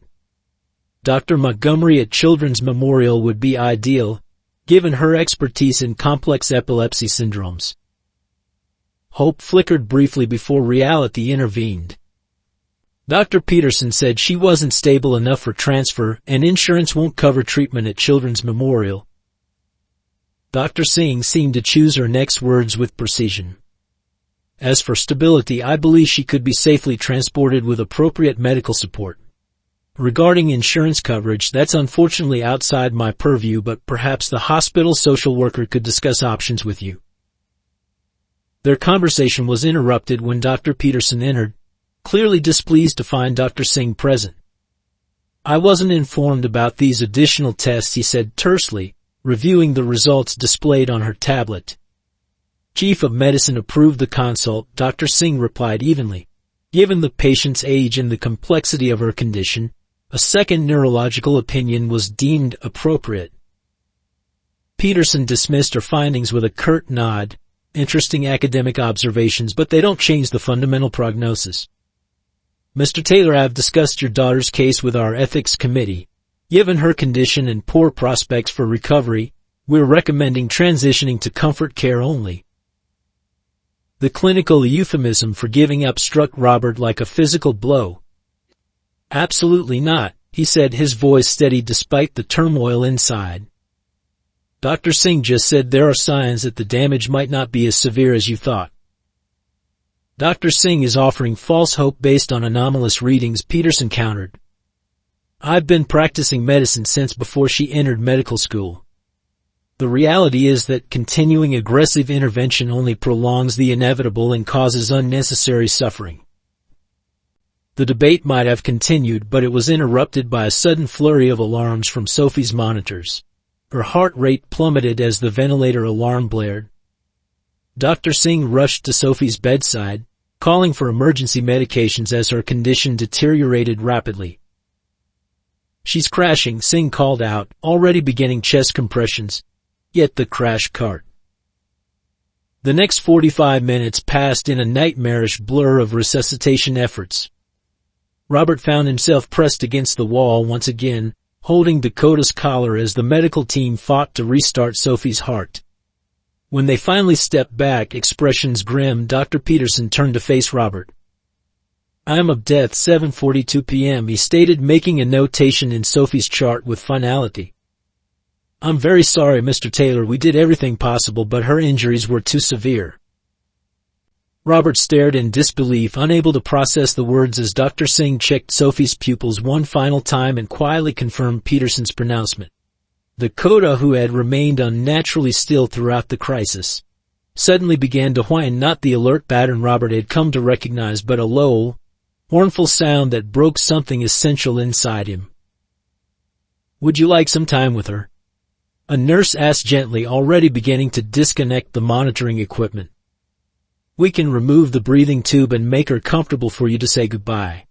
Dr. Montgomery at Children's Memorial would be ideal, given her expertise in complex epilepsy syndromes. Hope flickered briefly before reality intervened. Dr. Peterson said she wasn't stable enough for transfer and insurance won't cover treatment at Children's Memorial. Dr. Singh seemed to choose her next words with precision. As for stability, I believe she could be safely transported with appropriate medical support. Regarding insurance coverage, that's unfortunately outside my purview, but perhaps the hospital social worker could discuss options with you. Their conversation was interrupted when Dr. Peterson entered, clearly displeased to find Dr. Singh present. I wasn't informed about these additional tests, he said tersely, reviewing the results displayed on her tablet. Chief of Medicine approved the consult, Dr. Singh replied evenly. Given the patient's age and the complexity of her condition, a second neurological opinion was deemed appropriate. Peterson dismissed her findings with a curt nod. Interesting academic observations, but they don't change the fundamental prognosis. Mr. Taylor, I've discussed your daughter's case with our ethics committee. Given her condition and poor prospects for recovery, we're recommending transitioning to comfort care only. The clinical euphemism for giving up struck Robert like a physical blow. Absolutely not, he said, his voice steady despite the turmoil inside. Dr. Singh just said there are signs that the damage might not be as severe as you thought. Dr. Singh is offering false hope based on anomalous readings, Peterson countered. I've been practicing medicine since before she entered medical school. The reality is that continuing aggressive intervention only prolongs the inevitable and causes unnecessary suffering. The debate might have continued, but it was interrupted by a sudden flurry of alarms from Sophie's monitors. Her heart rate plummeted as the ventilator alarm blared. Dr. Singh rushed to Sophie's bedside, calling for emergency medications as her condition deteriorated rapidly. She's crashing, Singh called out, already beginning chest compressions. Yet the crash cart. The next 45 minutes passed in a nightmarish blur of resuscitation efforts. Robert found himself pressed against the wall once again, holding Dakota's collar as the medical team fought to restart Sophie's heart. When they finally stepped back, expressions grim, Dr. Peterson turned to face Robert. "I'm of death, 7:42 p.m., he stated, making a notation in Sophie's chart with finality. "I'm very sorry, Mr. Taylor, we did everything possible, but her injuries were too severe." Robert stared in disbelief, unable to process the words as Dr. Singh checked Sophie's pupils one final time and quietly confirmed Peterson's pronouncement. Dakota, who had remained unnaturally still throughout the crisis, suddenly began to whine, not the alert pattern Robert had come to recognize, but a low, mournful sound that broke something essential inside him. "Would you like some time with her?" a nurse asked gently, already beginning to disconnect the monitoring equipment. "We can remove the breathing tube and make her comfortable for you to say goodbye."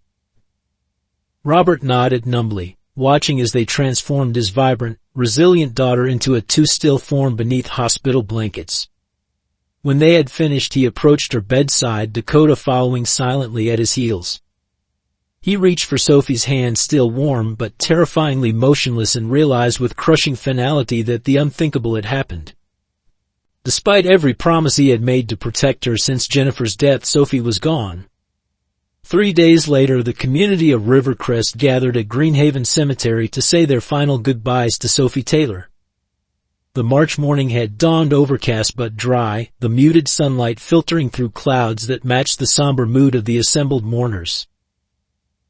Robert nodded numbly, watching as they transformed his vibrant, resilient daughter into a two-still form beneath hospital blankets. When they had finished, he approached her bedside, Dakota following silently at his heels. He reached for Sophie's hand, still warm but terrifyingly motionless, and realized with crushing finality that the unthinkable had happened. Despite every promise he had made to protect her since Jennifer's death, Sophie was gone. 3 days later, the community of Rivercrest gathered at Greenhaven Cemetery to say their final goodbyes to Sophie Taylor. The March morning had dawned overcast but dry, the muted sunlight filtering through clouds that matched the somber mood of the assembled mourners.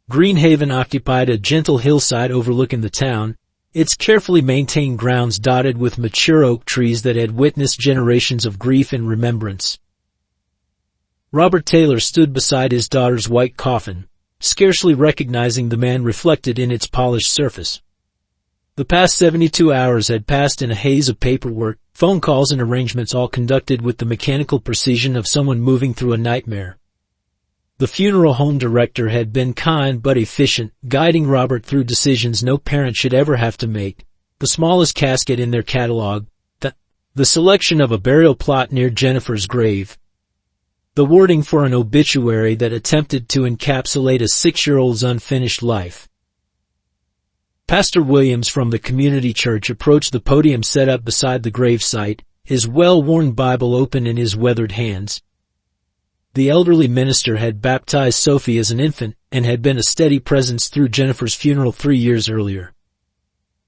Greenhaven occupied a gentle hillside overlooking the town, its carefully maintained grounds dotted with mature oak trees that had witnessed generations of grief and remembrance. Robert Taylor stood beside his daughter's white coffin, scarcely recognizing the man reflected in its polished surface. The past 72 hours had passed in a haze of paperwork, phone calls and arrangements, all conducted with the mechanical precision of someone moving through a nightmare. The funeral home director had been kind but efficient, guiding Robert through decisions no parent should ever have to make: the smallest casket in their catalog, the selection of a burial plot near Jennifer's grave, the wording for an obituary that attempted to encapsulate a 6-year-old's unfinished life. Pastor Williams from the community church approached the podium set up beside the gravesite, his well-worn Bible open in his weathered hands. The elderly minister had baptized Sophie as an infant and had been a steady presence through Jennifer's funeral 3 years earlier.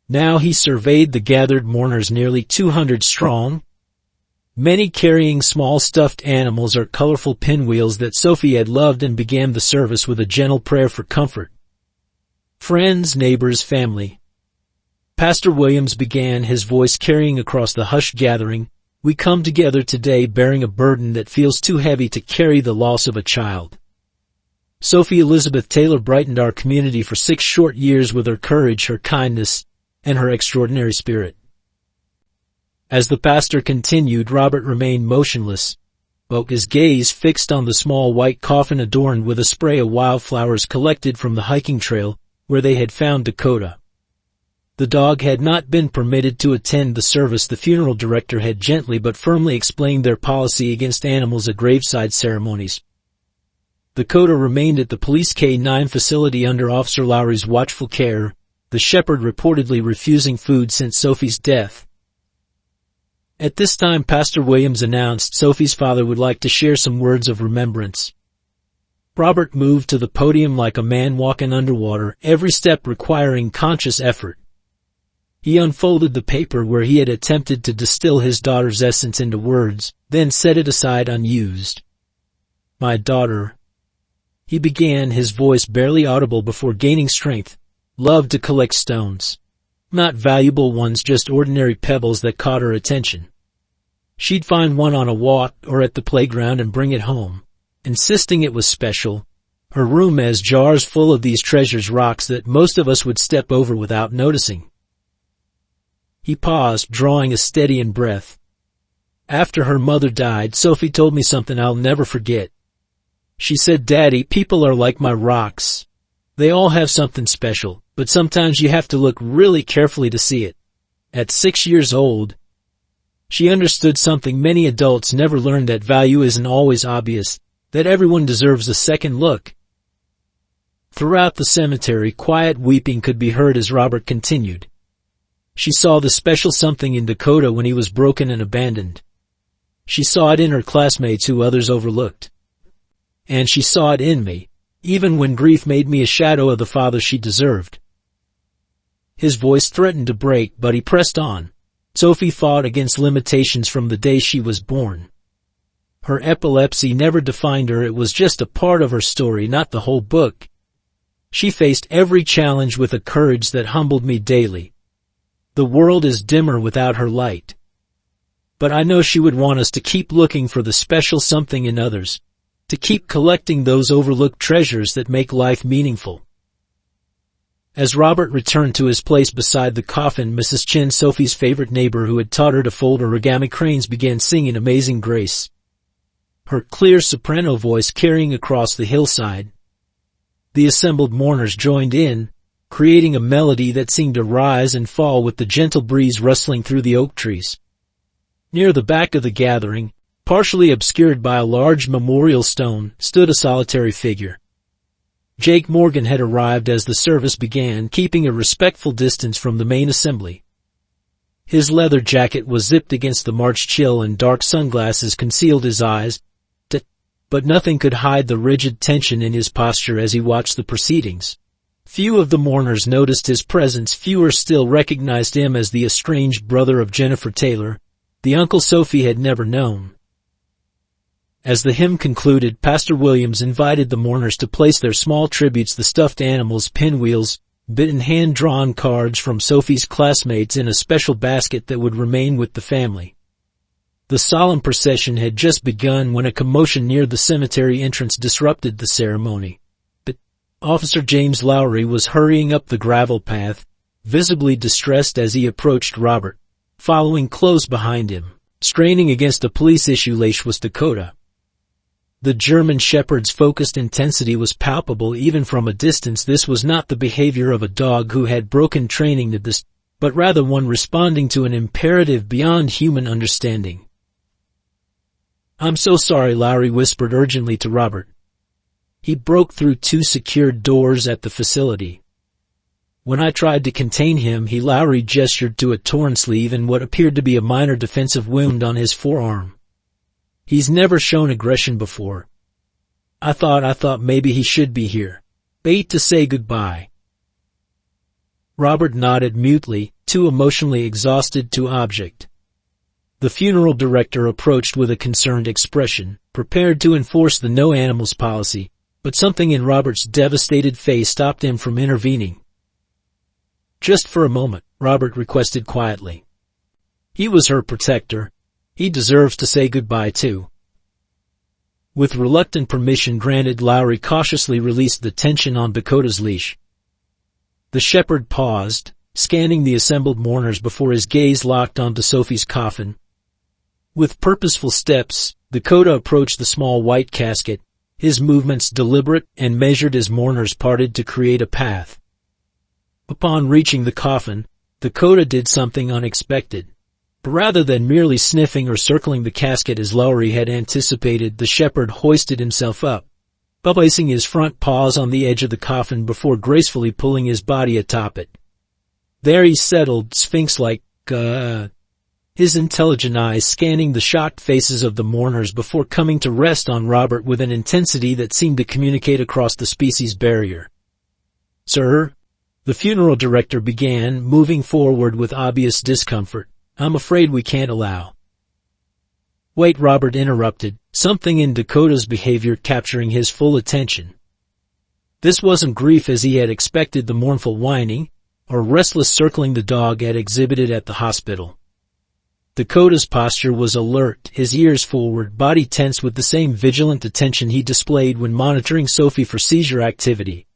Now he surveyed the gathered mourners, nearly 200 strong, many carrying small stuffed animals or colorful pinwheels that Sophie had loved, and began the service with a gentle prayer for comfort. "Friends, neighbors, family," Pastor Williams began, his voice carrying across the hushed gathering, "we come together today bearing a burden that feels too heavy to carry: the loss of a child. Sophie Elizabeth Taylor brightened our community for 6 short years with her courage, her kindness, and her extraordinary spirit." As the pastor continued, Robert remained motionless, his gaze fixed on the small white coffin adorned with a spray of wildflowers collected from the hiking trail where they had found Dakota. The dog had not been permitted to attend the service. The funeral director had gently but firmly explained their policy against animals at graveside ceremonies. Dakota remained at the police K-9 facility under Officer Lowry's watchful care, the shepherd reportedly refusing food since Sophie's death. At this time, Pastor Williams announced Sophie's father would like to share some words of remembrance. Robert moved to the podium like a man walking underwater, every step requiring conscious effort. He unfolded the paper where he had attempted to distill his daughter's essence into words, then set it aside unused. "My daughter," he began, his voice barely audible before gaining strength, "loved to collect stones. Not valuable ones, just ordinary pebbles that caught her attention. She'd find one on a walk or at the playground and bring it home, insisting it was special. Her room has jars full of these treasures, rocks that most of us would step over without noticing." He paused, drawing a steadying breath. "After her mother died, Sophie told me something I'll never forget. She said, 'Daddy, people are like my rocks. They all have something special, but sometimes you have to look really carefully to see it.' At 6 years old, she understood something many adults never learn, that value isn't always obvious, that everyone deserves a second look." Throughout the cemetery, quiet weeping could be heard as Robert continued. She saw the special something in Dakota when he was broken and abandoned. She saw it in her classmates who others overlooked. And she saw it in me, even when grief made me a shadow of the father she deserved. His voice threatened to break, but he pressed on. Sophie fought against limitations from the day she was born. Her epilepsy never defined her, it was just a part of her story, not the whole book. She faced every challenge with a courage that humbled me daily. The world is dimmer without her light. But I know she would want us to keep looking for the special something in others, to keep collecting those overlooked treasures that make life meaningful. As Robert returned to his place beside the coffin, Mrs. Chin, Sophie's favorite neighbor who had taught her to fold origami cranes, began singing Amazing Grace, her clear soprano voice carrying across the hillside. The assembled mourners joined in, creating a melody that seemed to rise and fall with the gentle breeze rustling through the oak trees. Near the back of the gathering, partially obscured by a large memorial stone, stood a solitary figure. Jake Morgan had arrived as the service began, keeping a respectful distance from the main assembly. His leather jacket was zipped against the March chill and dark sunglasses concealed his eyes, but nothing could hide the rigid tension in his posture as he watched the proceedings. Few of the mourners noticed his presence, fewer still recognized him as the estranged brother of Jennifer Taylor, the uncle Sophie had never known. As the hymn concluded, Pastor Williams invited the mourners to place their small tributes, the stuffed animals, pinwheels, bit and hand-drawn cards from Sophie's classmates, in a special basket that would remain with the family. The solemn procession had just begun when a commotion near the cemetery entrance disrupted the ceremony. Officer James Lowry was hurrying up the gravel path, visibly distressed as he approached Robert. Following close behind him, straining against a police issue lace, was Dakota. The German shepherd's focused intensity was palpable even from a distance. This was not the behavior of a dog who had broken training to this, but rather one responding to an imperative beyond human understanding. "I'm so sorry," Lowry whispered urgently to Robert. He broke through 2 secured doors at the facility. When I tried to contain him, Lowry gestured to a torn sleeve and what appeared to be a minor defensive wound on his forearm. "He's never shown aggression before. I thought maybe he should be here. Bait to say goodbye." Robert nodded mutely, too emotionally exhausted to object. The funeral director approached with a concerned expression, prepared to enforce the no animals policy, but something in Robert's devastated face stopped him from intervening. "Just for a moment," Robert requested quietly. He was her protector. He deserves to say goodbye too. With reluctant permission granted, Lowry cautiously released the tension on Dakota's leash. The shepherd paused, scanning the assembled mourners before his gaze locked onto Sophie's coffin. With purposeful steps, Dakota approached the small white casket, his movements deliberate and measured as mourners parted to create a path. Upon reaching the coffin, Dakota did something unexpected. Rather than merely sniffing or circling the casket as Lowry had anticipated, the shepherd hoisted himself up, placing his front paws on the edge of the coffin before gracefully pulling his body atop it. There he settled, sphinx-like, his intelligent eyes scanning the shocked faces of the mourners before coming to rest on Robert with an intensity that seemed to communicate across the species barrier. "Sir," the funeral director began, moving forward with obvious discomfort, "I'm afraid we can't allow." "Wait," Robert interrupted, something in Dakota's behavior capturing his full attention. This wasn't grief as he had expected, the mournful whining, or restless circling the dog had exhibited at the hospital. Dakota's posture was alert, his ears forward, body tense with the same vigilant attention he displayed when monitoring Sophie for seizure activity.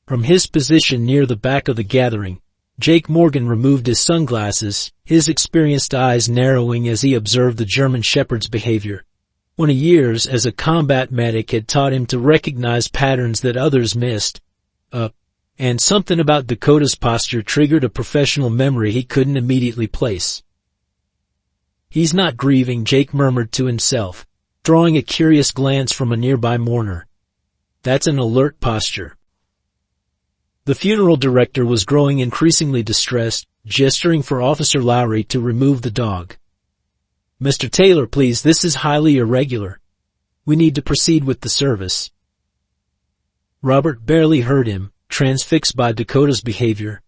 From his position near the back of the gathering, Jake Morgan removed his sunglasses, his experienced eyes narrowing as he observed the German Shepherd's behavior. 20 years as a combat medic had taught him to recognize patterns that others missed. And something about Dakota's posture triggered a professional memory he couldn't immediately place. "He's not grieving," Jake murmured to himself, drawing a curious glance from a nearby mourner. "That's an alert posture." The funeral director was growing increasingly distressed, gesturing for Officer Lowry to remove the dog. "Mr. Taylor, please, this is highly irregular. We need to proceed with the service." Robert barely heard him, transfixed by Dakota's behavior.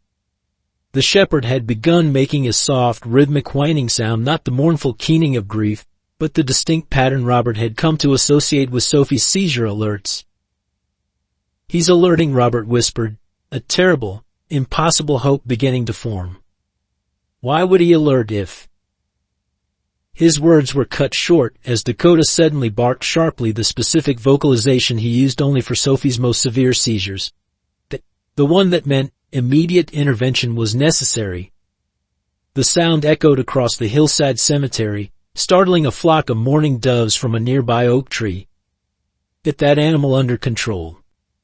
The shepherd had begun making a soft, rhythmic whining sound, not the mournful keening of grief, but the distinct pattern Robert had come to associate with Sophie's seizure alerts. "He's alerting," Robert whispered, a terrible, impossible hope beginning to form. "Why would he alert if—" His words were cut short as Dakota suddenly barked sharply, the specific vocalization he used only for Sophie's most severe seizures. The one that meant immediate intervention was necessary. The sound echoed across the hillside cemetery, startling a flock of mourning doves from a nearby oak tree. "Get that animal under control,"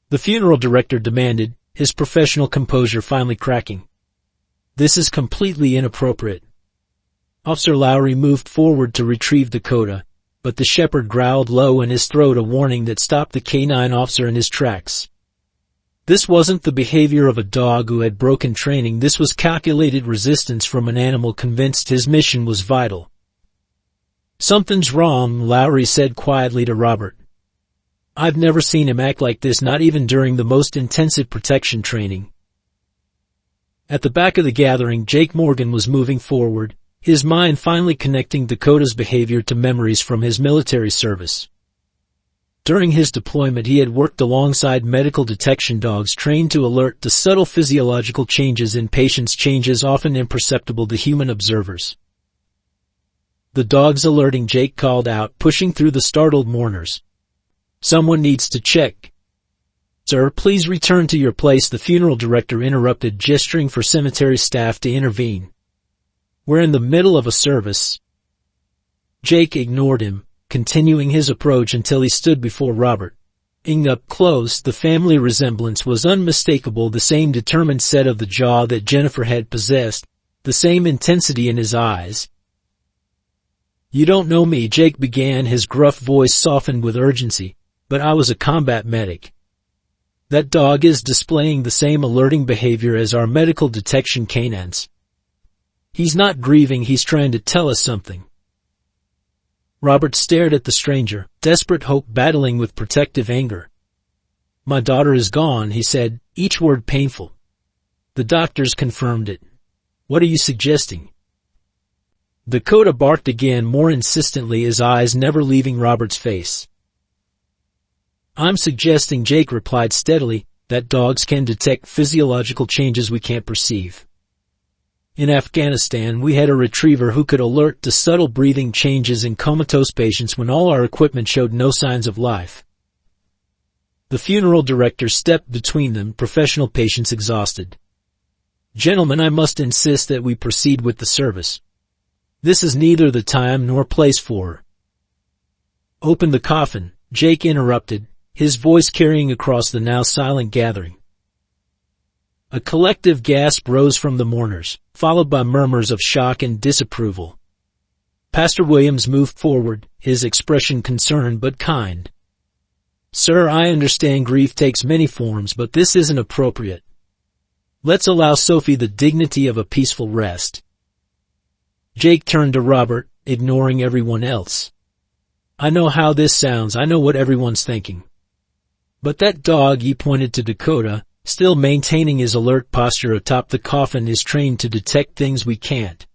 the funeral director demanded, his professional composure finally cracking. "This is completely inappropriate." Officer Lowry moved forward to retrieve Dakota, but the shepherd growled low in his throat, a warning that stopped the canine officer in his tracks. This wasn't the behavior of a dog who had broken training. This was calculated resistance from an animal convinced his mission was vital. "Something's wrong," Lowry said quietly to Robert. "I've never seen him act like this, not even during the most intensive protection training." At the back of the gathering, Jake Morgan was moving forward, his mind finally connecting Dakota's behavior to memories from his military service. During his deployment, he had worked alongside medical detection dogs trained to alert to subtle physiological changes in patients, changes often imperceptible to human observers. "The dog's alerting," Jake called out, pushing through the startled mourners. "Someone needs to check." "Sir, please return to your place," the funeral director interrupted, gesturing for cemetery staff to intervene. "We're in the middle of a service." Jake ignored him, continuing his approach until he stood before Robert. Up close, the family resemblance was unmistakable, the same determined set of the jaw that Jennifer had possessed, the same intensity in his eyes. "You don't know me," Jake began, his gruff voice softened with urgency, "but I was a combat medic. That dog is displaying the same alerting behavior as our medical detection canines. He's not grieving, he's trying to tell us something." Robert stared at the stranger, desperate hope battling with protective anger. "My daughter is gone," he said, each word painful. "The doctors confirmed it." "What are you suggesting?" Dakota barked again, more insistently, his eyes never leaving Robert's face. "I'm suggesting," Jake replied steadily, "that dogs can detect physiological changes we can't perceive. In Afghanistan, we had a retriever who could alert to subtle breathing changes in comatose patients when all our equipment showed no signs of life." The funeral director stepped between them, professional patience exhausted. "Gentlemen, I must insist that we proceed with the service. This is neither the time nor place for—" "Open the coffin," Jake interrupted, his voice carrying across the now silent gathering. A collective gasp rose from the mourners, followed by murmurs of shock and disapproval. Pastor Williams moved forward, his expression concerned but kind. "Sir, I understand grief takes many forms, but this isn't appropriate." Let's allow Sophie the dignity of a peaceful rest." Jake turned to Robert, ignoring everyone else. "I know how this sounds, I know what everyone's thinking. But that dog," he pointed to Dakota, still maintaining his alert posture atop the coffin, "is trained to detect things we can't.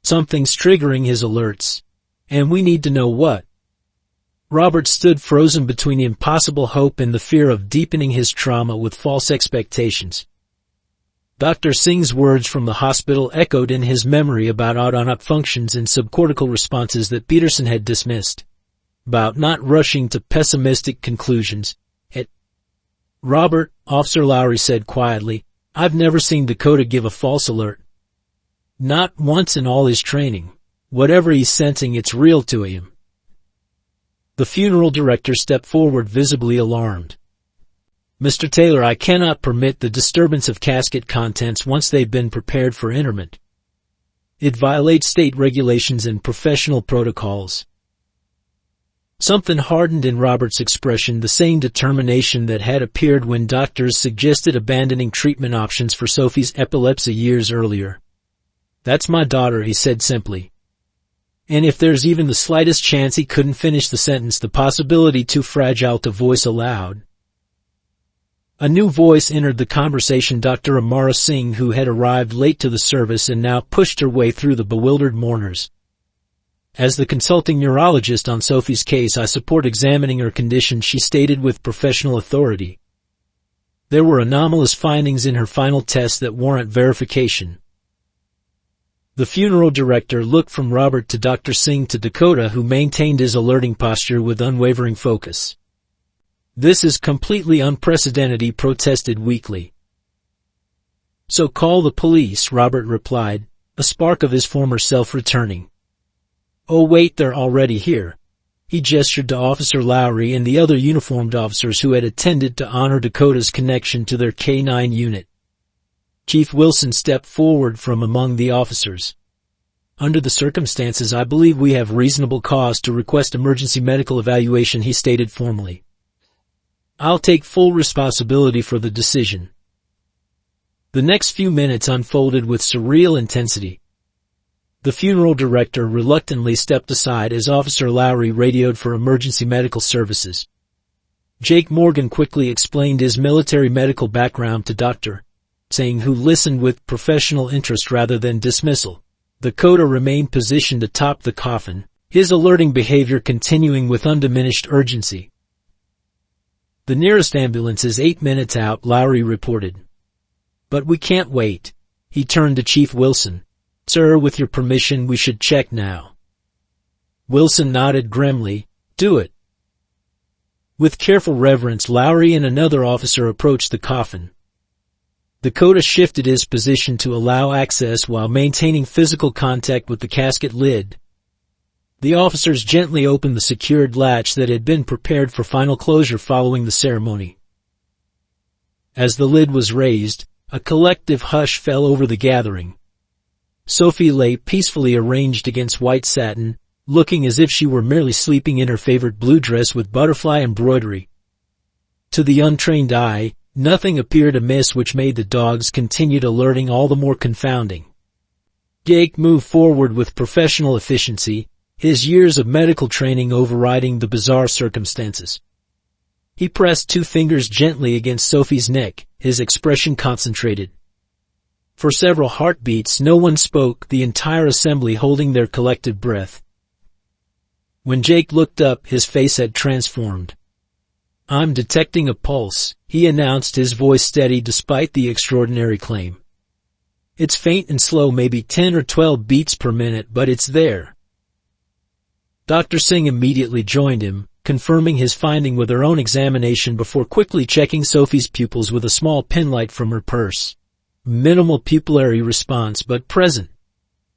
Something's triggering his alerts. And we need to know what." Robert stood frozen between impossible hope and the fear of deepening his trauma with false expectations. Dr. Singh's words from the hospital echoed in his memory about autonomic functions and subcortical responses that Peterson had dismissed. About not rushing to pessimistic conclusions. "Robert," Officer Lowry said quietly, "I've never seen Dakota give a false alert. Not once in all his training. Whatever he's sensing, it's real to him." The funeral director stepped forward, visibly alarmed. "Mr. Taylor, I cannot permit the disturbance of casket contents once they've been prepared for interment. It violates state regulations and professional protocols." Something hardened in Robert's expression, the same determination that had appeared when doctors suggested abandoning treatment options for Sophie's epilepsy years earlier. "That's my daughter," he said simply. And if there's even the slightest chance, he couldn't finish the sentence, the possibility too fragile to voice aloud. A new voice entered the conversation, Dr. Amara Singh, who had arrived late to the service and now pushed her way through the bewildered mourners. "As the consulting neurologist on Sophie's case, I support examining her condition," she stated with professional authority. "There were anomalous findings in her final tests that warrant verification." The funeral director looked from Robert to Dr. Singh to Dakota, who maintained his alerting posture with unwavering focus. "This is completely unprecedented," he protested weakly. "So call the police," Robert replied, a spark of his former self returning. "Oh wait, they're already here." He gestured to Officer Lowry and the other uniformed officers who had attended to honor Dakota's connection to their K-9 unit. Chief Wilson stepped forward from among the officers. "Under the circumstances, I believe we have reasonable cause to request emergency medical evaluation," he stated formally. "I'll take full responsibility for the decision." The next few minutes unfolded with surreal intensity. The funeral director reluctantly stepped aside as Officer Lowry radioed for emergency medical services. Jake Morgan quickly explained his military medical background to Dr. Singh, who listened with professional interest rather than dismissal. Dakota remained positioned atop the coffin, his alerting behavior continuing with undiminished urgency. "The nearest ambulance is 8 minutes out," Lowry reported. "But we can't wait." He turned to Chief Wilson. "Sir, with your permission, we should check now." Wilson nodded grimly. "Do it." With careful reverence, Lowry and another officer approached the coffin. Dakota shifted his position to allow access while maintaining physical contact with the casket lid. The officers gently opened the secured latch that had been prepared for final closure following the ceremony. As the lid was raised, a collective hush fell over the gathering. Sophie lay peacefully arranged against white satin, looking as if she were merely sleeping in her favorite blue dress with butterfly embroidery. To the untrained eye, nothing appeared amiss, which made the dog's continued alerting all the more confounding. Jake moved forward with professional efficiency, his years of medical training overriding the bizarre circumstances. He pressed 2 fingers gently against Sophie's neck, his expression concentrated. For several heartbeats no one spoke, the entire assembly holding their collective breath. When Jake looked up, his face had transformed. "I'm detecting a pulse," he announced, his voice steady despite the extraordinary claim. "It's faint and slow, maybe 10 or 12 beats per minute, but it's there." Dr. Singh immediately joined him, confirming his finding with her own examination before quickly checking Sophie's pupils with a small penlight from her purse. "Minimal pupillary response, but present,"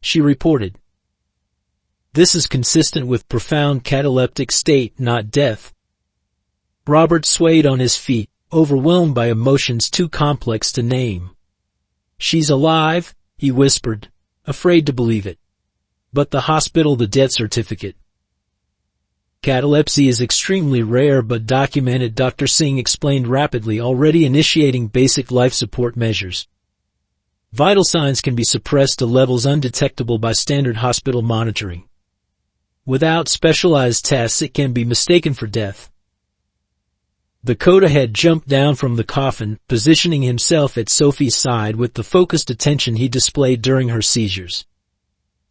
she reported. "This is consistent with profound cataleptic state, not death." Robert swayed on his feet, overwhelmed by emotions too complex to name. "She's alive," he whispered, afraid to believe it. "But the hospital, the death certificate." "Catalepsy is extremely rare but documented," Dr. Singh explained rapidly, already initiating basic life support measures. Vital signs can be suppressed to levels undetectable by standard hospital monitoring. Without specialized tests, it can be mistaken for death. Dakota had jumped down from the coffin, positioning himself at Sophie's side with the focused attention he displayed during her seizures.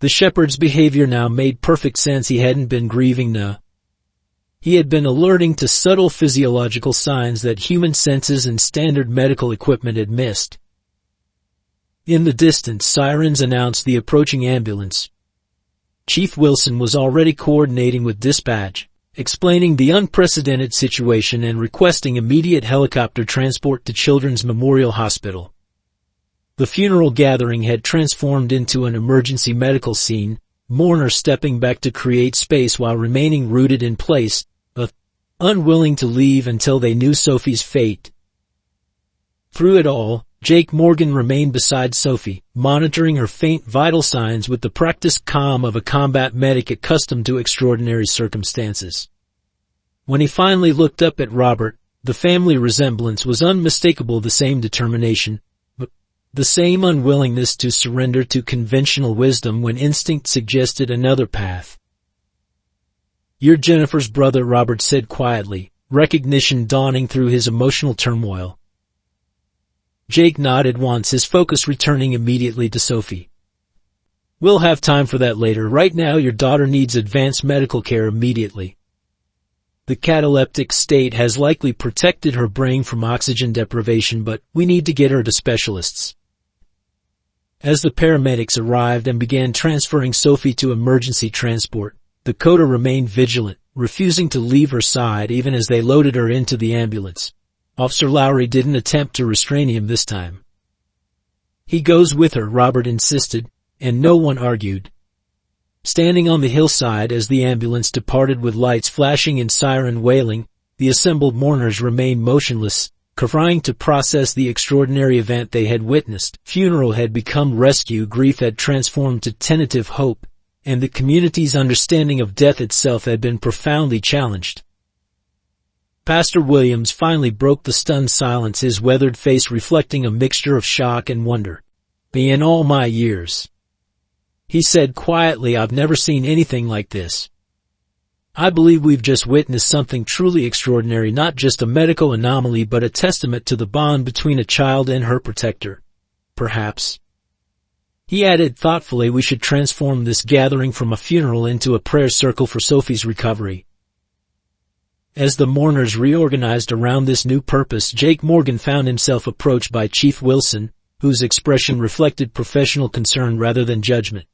The shepherd's behavior now made perfect sense. He hadn't been grieving, no. He had been alerting to subtle physiological signs that human senses and standard medical equipment had missed. In the distance, sirens announced the approaching ambulance. Chief Wilson was already coordinating with dispatch, explaining the unprecedented situation and requesting immediate helicopter transport to Children's Memorial Hospital. The funeral gathering had transformed into an emergency medical scene, mourners stepping back to create space while remaining rooted in place, unwilling to leave until they knew Sophie's fate. Through it all, Jake Morgan remained beside Sophie, monitoring her faint vital signs with the practiced calm of a combat medic accustomed to extraordinary circumstances. When he finally looked up at Robert, the family resemblance was unmistakable, the same determination, but the same unwillingness to surrender to conventional wisdom when instinct suggested another path. "You're Jennifer's brother," Robert said quietly, recognition dawning through his emotional turmoil. Jake nodded once, his focus returning immediately to Sophie. "We'll have time for that later. Right now your daughter needs advanced medical care immediately. The cataleptic state has likely protected her brain from oxygen deprivation, but we need to get her to specialists." As the paramedics arrived and began transferring Sophie to emergency transport, Dakota remained vigilant, refusing to leave her side even as they loaded her into the ambulance. Officer Lowry didn't attempt to restrain him this time. "He goes with her," Robert insisted, and no one argued. Standing on the hillside as the ambulance departed with lights flashing and siren wailing, the assembled mourners remained motionless, trying to process the extraordinary event they had witnessed. Funeral had become rescue, grief had transformed to tentative hope, and the community's understanding of death itself had been profoundly challenged. Pastor Williams finally broke the stunned silence, his weathered face reflecting a mixture of shock and wonder. "In all my years," he said quietly, "I've never seen anything like this. I believe we've just witnessed something truly extraordinary, not just a medical anomaly but a testament to the bond between a child and her protector. Perhaps," he added thoughtfully, "we should transform this gathering from a funeral into a prayer circle for Sophie's recovery." As the mourners reorganized around this new purpose, Jake Morgan found himself approached by Chief Wilson, whose expression reflected professional concern rather than judgment.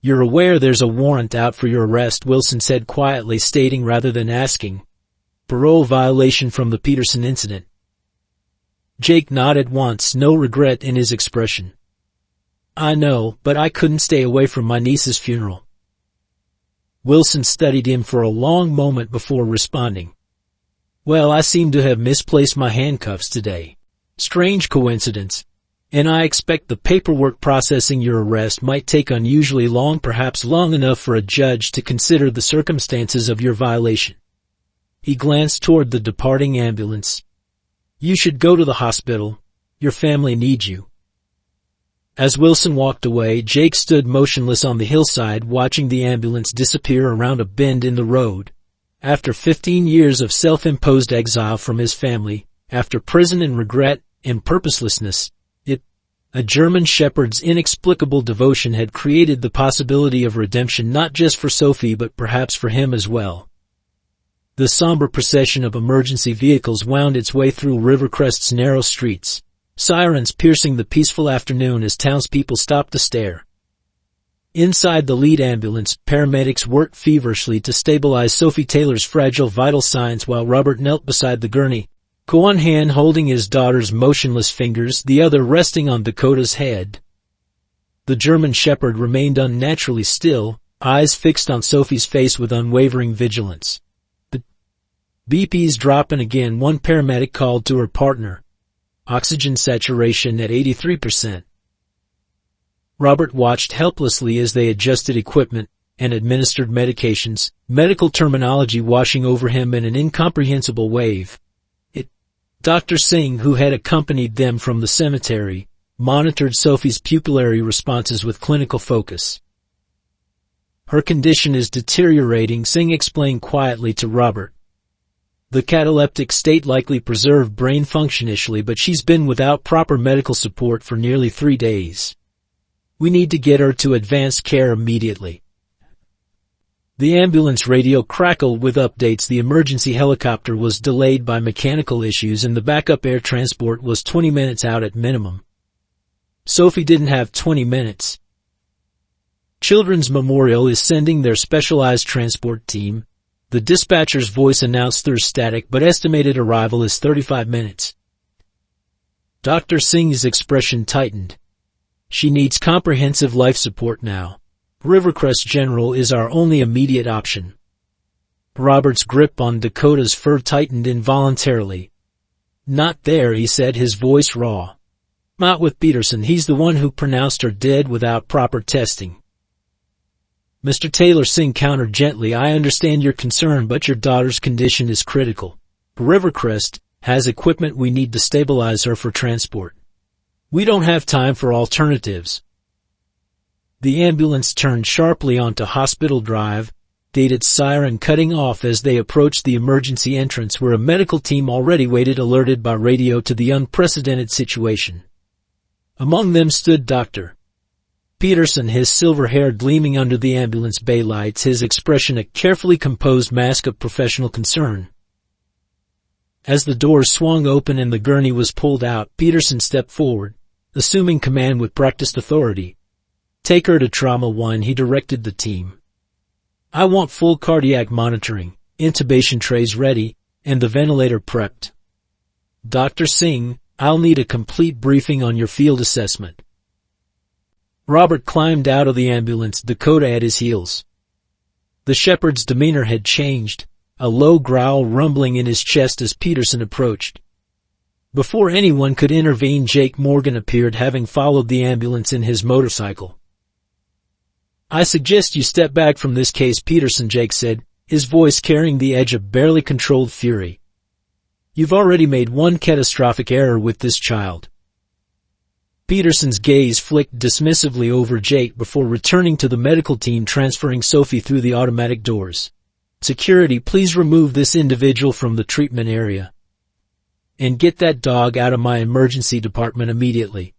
"You're aware there's a warrant out for your arrest," Wilson said quietly, stating rather than asking. "Parole violation from the Peterson incident." Jake nodded once, no regret in his expression. "I know, but I couldn't stay away from my niece's funeral." Wilson studied him for a long moment before responding. "Well, I seem to have misplaced my handcuffs today. Strange coincidence. And I expect the paperwork processing your arrest might take unusually long, perhaps long enough for a judge to consider the circumstances of your violation." He glanced toward the departing ambulance. "You should go to the hospital. Your family needs you." As Wilson walked away, Jake stood motionless on the hillside, watching the ambulance disappear around a bend in the road. After 15 years of self-imposed exile from his family, after prison and regret and purposelessness, a German shepherd's inexplicable devotion had created the possibility of redemption, not just for Sophie but perhaps for him as well. The somber procession of emergency vehicles wound its way through Rivercrest's narrow streets, sirens piercing the peaceful afternoon as townspeople stopped to stare. Inside the lead ambulance, paramedics worked feverishly to stabilize Sophie Taylor's fragile vital signs while Robert knelt beside the gurney, one hand holding his daughter's motionless fingers, the other resting on Dakota's head. The German shepherd remained unnaturally still, eyes fixed on Sophie's face with unwavering vigilance. The BP's dropping again, one paramedic called to her partner. Oxygen saturation at 83%. Robert watched helplessly as they adjusted equipment and administered medications, medical terminology washing over him in an incomprehensible wave. Dr. Singh, who had accompanied them from the cemetery, monitored Sophie's pupillary responses with clinical focus. Her condition is deteriorating, Singh explained quietly to Robert. The cataleptic state likely preserved brain function initially, but she's been without proper medical support for nearly 3 days. We need to get her to advanced care immediately. The ambulance radio crackled with updates. The emergency helicopter was delayed by mechanical issues and the backup air transport was 20 minutes out at minimum. Sophie didn't have 20 minutes. Children's Memorial is sending their specialized transport team. The dispatcher's voice announced through static, but estimated arrival is 35 minutes. Dr. Singh's expression tightened. She needs comprehensive life support now. Rivercrest General is our only immediate option. Robert's grip on Dakota's fur tightened involuntarily. Not there, he said, his voice raw. Not with Peterson, he's the one who pronounced her dead without proper testing. Mr. Taylor, Singh countered gently, I understand your concern, but your daughter's condition is critical. Rivercrest has equipment we need to stabilize her for transport. We don't have time for alternatives. The ambulance turned sharply onto Hospital Drive, its siren cutting off as they approached the emergency entrance where a medical team already waited, alerted by radio to the unprecedented situation. Among them stood Dr. Peterson, his silver hair gleaming under the ambulance bay lights, his expression a carefully composed mask of professional concern. As the doors swung open and the gurney was pulled out, Peterson stepped forward, assuming command with practiced authority. Take her to Trauma 1, he directed the team. I want full cardiac monitoring, intubation trays ready, and the ventilator prepped. Dr. Singh, I'll need a complete briefing on your field assessment. Robert climbed out of the ambulance, Dakota at his heels. The shepherd's demeanor had changed, a low growl rumbling in his chest as Peterson approached. Before anyone could intervene, Jake Morgan appeared, having followed the ambulance in his motorcycle. I suggest you step back from this case, Peterson, Jake said, his voice carrying the edge of barely controlled fury. You've already made one catastrophic error with this child. Peterson's gaze flicked dismissively over Jake before returning to the medical team, transferring Sophie through the automatic doors. Security, please remove this individual from the treatment area. And get that dog out of my emergency department immediately.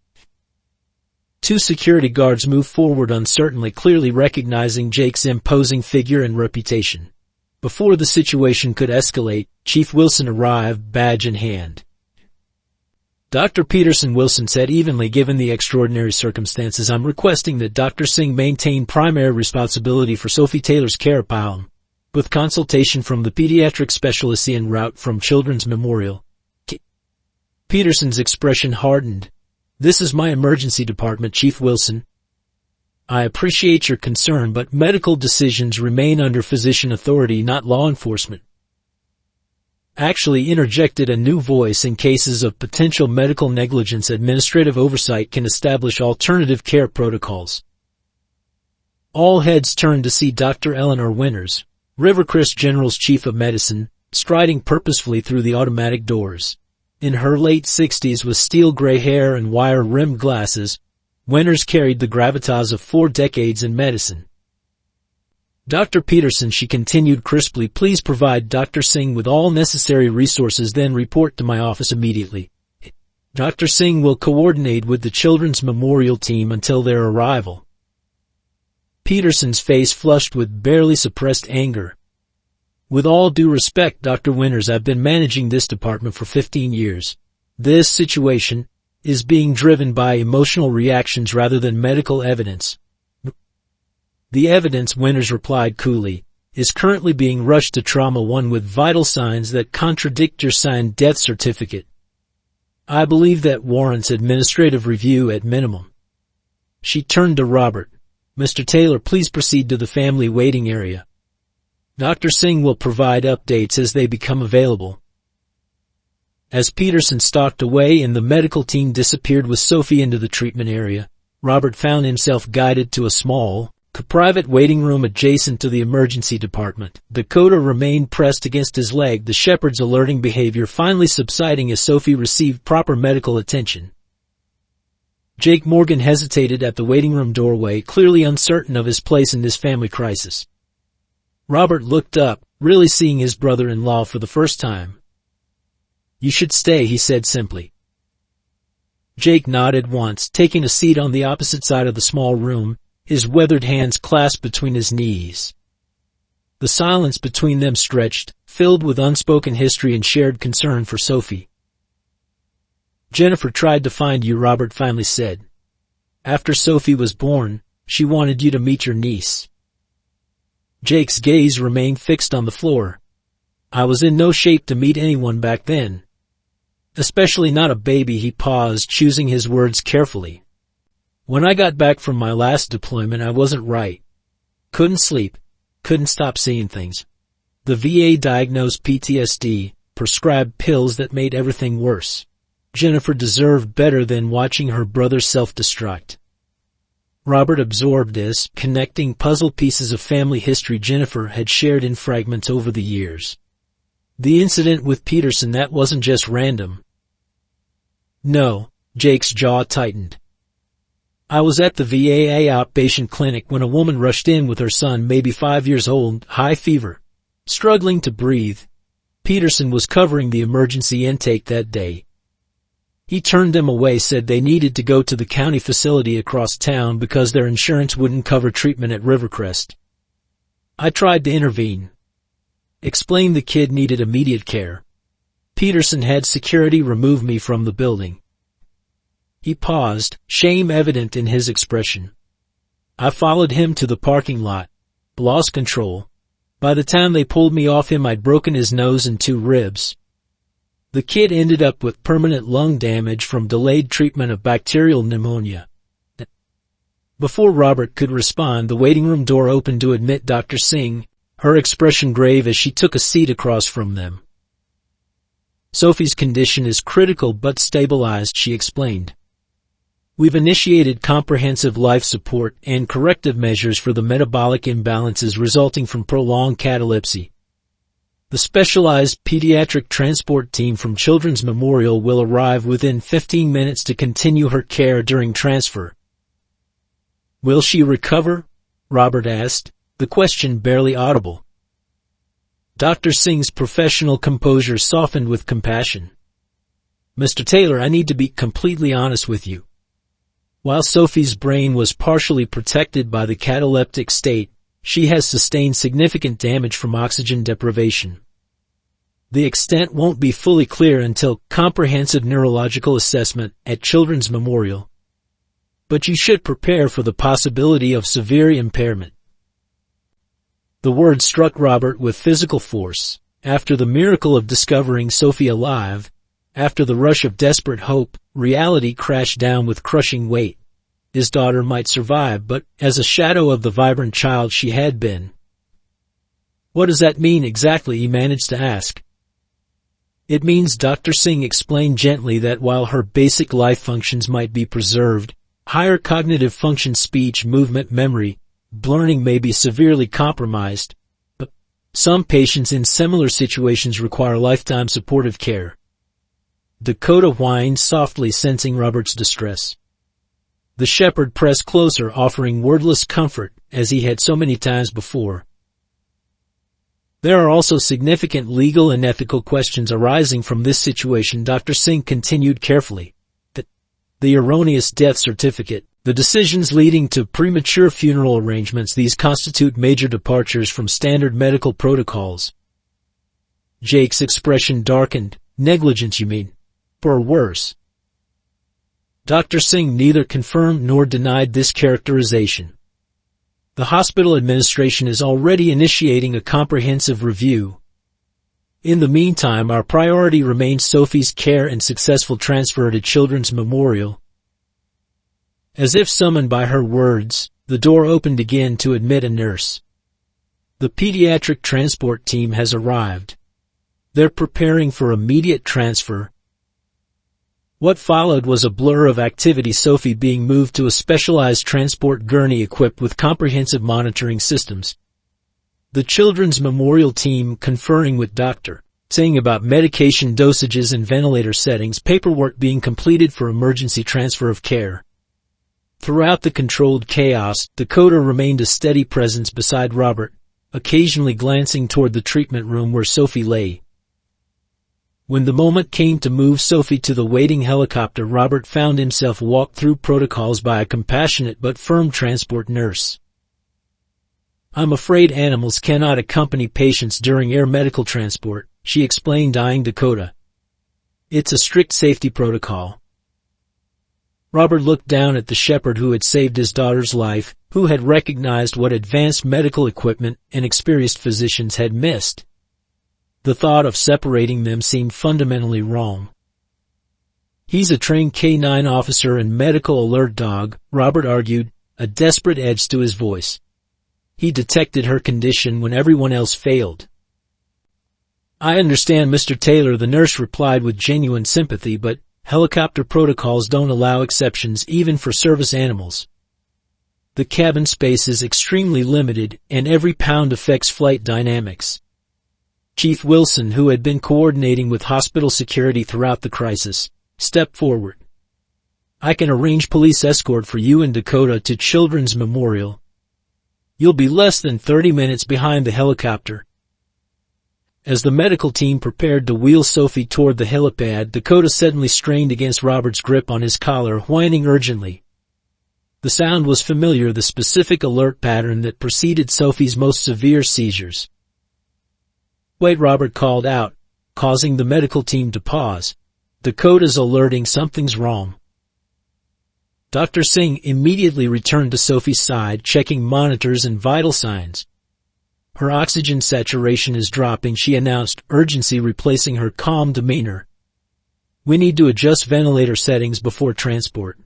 2 security guards moved forward uncertainly, clearly recognizing Jake's imposing figure and reputation. Before the situation could escalate, Chief Wilson arrived, badge in hand. Dr. Peterson, Wilson said evenly, given the extraordinary circumstances, I'm requesting that Dr. Singh maintain primary responsibility for Sophie Taylor's care, with consultation from the pediatric specialist en route from Children's Memorial. Peterson's expression hardened. This is my emergency department, Chief Wilson. I appreciate your concern, but medical decisions remain under physician authority, not law enforcement. Actually, interjected a new voice, in cases of potential medical negligence, administrative oversight can establish alternative care protocols. All heads turned to see Dr. Eleanor Winters, Rivercrest General's chief of medicine, striding purposefully through the automatic doors. In her late 60s, with steel gray hair and wire-rimmed glasses, Winters carried the gravitas of 4 decades in medicine. Dr. Peterson, she continued crisply, please provide Dr. Singh with all necessary resources, then report to my office immediately. Dr. Singh will coordinate with the Children's Memorial team until their arrival. Peterson's face flushed with barely suppressed anger. With all due respect, Dr. Winters, I've been managing this department for 15 years. This situation is being driven by emotional reactions rather than medical evidence. The evidence, Winters replied coolly, is currently being rushed to Trauma 1 with vital signs that contradict your signed death certificate. I believe that warrants administrative review at minimum. She turned to Robert. Mr. Taylor, please proceed to the family waiting area. Dr. Singh will provide updates as they become available. As Peterson stalked away and the medical team disappeared with Sophie into the treatment area, Robert found himself guided to a small, private waiting room adjacent to the emergency department. Dakota remained pressed against his leg, the shepherd's alerting behavior finally subsiding as Sophie received proper medical attention. Jake Morgan hesitated at the waiting room doorway, clearly uncertain of his place in this family crisis. Robert looked up, really seeing his brother-in-law for the first time. "You should stay," he said simply. Jake nodded once, taking a seat on the opposite side of the small room, his weathered hands clasped between his knees. The silence between them stretched, filled with unspoken history and shared concern for Sophie. "Jennifer tried to find you," Robert finally said. "After Sophie was born, she wanted you to meet your niece." Jake's gaze remained fixed on the floor. "I was in no shape to meet anyone back then. Especially not a baby." He paused, choosing his words carefully. "When I got back from my last deployment, I wasn't right. Couldn't sleep, couldn't stop seeing things. The VA diagnosed PTSD, prescribed pills that made everything worse. Jennifer deserved better than watching her brother self-destruct." Robert absorbed this, connecting puzzle pieces of family history Jennifer had shared in fragments over the years. The incident with Peterson, that wasn't just random. "No," Jake's jaw tightened. "I was at the VA outpatient clinic when a woman rushed in with her son, maybe 5 years old, high fever, struggling to breathe. Peterson was covering the emergency intake that day. He turned them away, said they needed to go to the county facility across town because their insurance wouldn't cover treatment at Rivercrest. I tried to intervene. Explained the kid needed immediate care. Peterson had security remove me from the building." He paused, shame evident in his expression. "I followed him to the parking lot. Lost control. By the time they pulled me off him, I'd broken his nose and 2 ribs. The kid ended up with permanent lung damage from delayed treatment of bacterial pneumonia." Before Robert could respond, the waiting room door opened to admit Dr. Singh, her expression grave as she took a seat across from them. "Sophie's condition is critical but stabilized," she explained. "We've initiated comprehensive life support and corrective measures for the metabolic imbalances resulting from prolonged catalepsy. The specialized pediatric transport team from Children's Memorial will arrive within 15 minutes to continue her care during transfer." "Will she recover?" Robert asked, the question barely audible. Dr. Singh's professional composure softened with compassion. "Mr. Taylor, I need to be completely honest with you. While Sophie's brain was partially protected by the cataleptic state, she has sustained significant damage from oxygen deprivation. The extent won't be fully clear until comprehensive neurological assessment at Children's Memorial. But you should prepare for the possibility of severe impairment." The word struck Robert with physical force. After the miracle of discovering Sophie alive, after the rush of desperate hope, reality crashed down with crushing weight. His daughter might survive, but as a shadow of the vibrant child she had been. "What does that mean exactly?" he managed to ask. "It means," Dr. Singh explained gently, "that while her basic life functions might be preserved, higher cognitive function, speech, movement, memory, learning may be severely compromised. But some patients in similar situations require lifetime supportive care." Dakota whined softly, sensing Robert's distress. The shepherd pressed closer, offering wordless comfort, as he had so many times before. "There are also significant legal and ethical questions arising from this situation," Dr. Singh continued carefully. The erroneous death certificate, the decisions leading to premature funeral arrangements, these constitute major departures from standard medical protocols. Jake's expression darkened. "Negligence, you mean? Or worse?" Dr. Singh neither confirmed nor denied this characterization. "The hospital administration is already initiating a comprehensive review. In the meantime, our priority remains Sophie's care and successful transfer to Children's Memorial." As if summoned by her words, the door opened again to admit a nurse. "The pediatric transport team has arrived. They're preparing for immediate transfer." What followed was a blur of activity, Sophie being moved to a specialized transport gurney equipped with comprehensive monitoring systems. The Children's Memorial team conferring with Dr. Singh about medication dosages and ventilator settings, paperwork being completed for emergency transfer of care. Throughout the controlled chaos, Dakota remained a steady presence beside Robert, occasionally glancing toward the treatment room where Sophie lay. When the moment came to move Sophie to the waiting helicopter, Robert found himself walked through protocols by a compassionate but firm transport nurse. "I'm afraid animals cannot accompany patients during air medical transport," she explained, eyeing Dakota. "It's a strict safety protocol." Robert looked down at the shepherd who had saved his daughter's life, who had recognized what advanced medical equipment and experienced physicians had missed. The thought of separating them seemed fundamentally wrong. "He's a trained K-9 officer and medical alert dog," Robert argued, a desperate edge to his voice. "He detected her condition when everyone else failed." "I understand, Mr. Taylor," the nurse replied with genuine sympathy, "but helicopter protocols don't allow exceptions even for service animals. The cabin space is extremely limited, and every pound affects flight dynamics." Chief Wilson, who had been coordinating with hospital security throughout the crisis, stepped forward. "I can arrange police escort for you and Dakota to Children's Memorial. You'll be less than 30 minutes behind the helicopter." As the medical team prepared to wheel Sophie toward the helipad, Dakota suddenly strained against Robert's grip on his collar, whining urgently. The sound was familiar, the specific alert pattern that preceded Sophie's most severe seizures. "Wait," Robert called out, causing the medical team to pause. "Dakota's alerting, something's wrong." Dr. Singh immediately returned to Sophie's side, checking monitors and vital signs. "Her oxygen saturation is dropping," she announced, urgency replacing her calm demeanor. "We need to adjust ventilator settings before transport."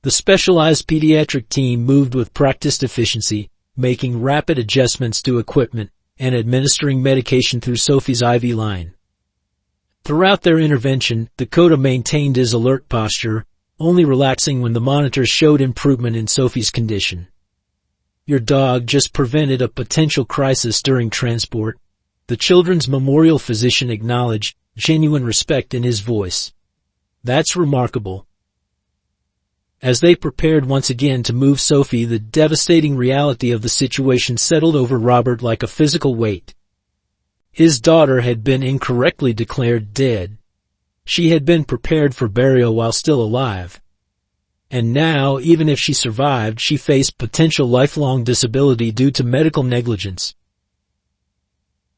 The specialized pediatric team moved with practiced efficiency, making rapid adjustments to equipment and administering medication through Sophie's IV line. Throughout their intervention, Dakota maintained his alert posture, only relaxing when the monitors showed improvement in Sophie's condition. "Your dog just prevented a potential crisis during transport," the Children's Memorial physician acknowledged, genuine respect in his voice. "That's remarkable." As they prepared once again to move Sophie, the devastating reality of the situation settled over Robert like a physical weight. His daughter had been incorrectly declared dead. She had been prepared for burial while still alive. And now, even if she survived, she faced potential lifelong disability due to medical negligence.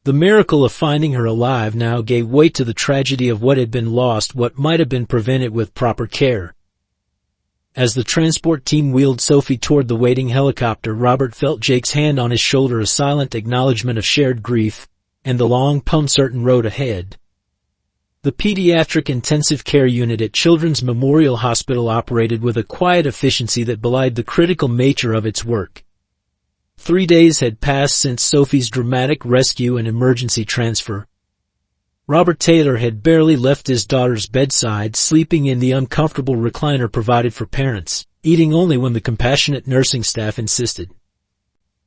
The miracle of finding her alive now gave weight to the tragedy of what had been lost, what might have been prevented with proper care. As the transport team wheeled Sophie toward the waiting helicopter, Robert felt Jake's hand on his shoulder, a silent acknowledgement of shared grief and the long, uncertain road ahead. The pediatric intensive care unit at Children's Memorial Hospital operated with a quiet efficiency that belied the critical nature of its work. 3 days had passed since Sophie's dramatic rescue and emergency transfer. Robert Taylor had barely left his daughter's bedside, sleeping in the uncomfortable recliner provided for parents, eating only when the compassionate nursing staff insisted.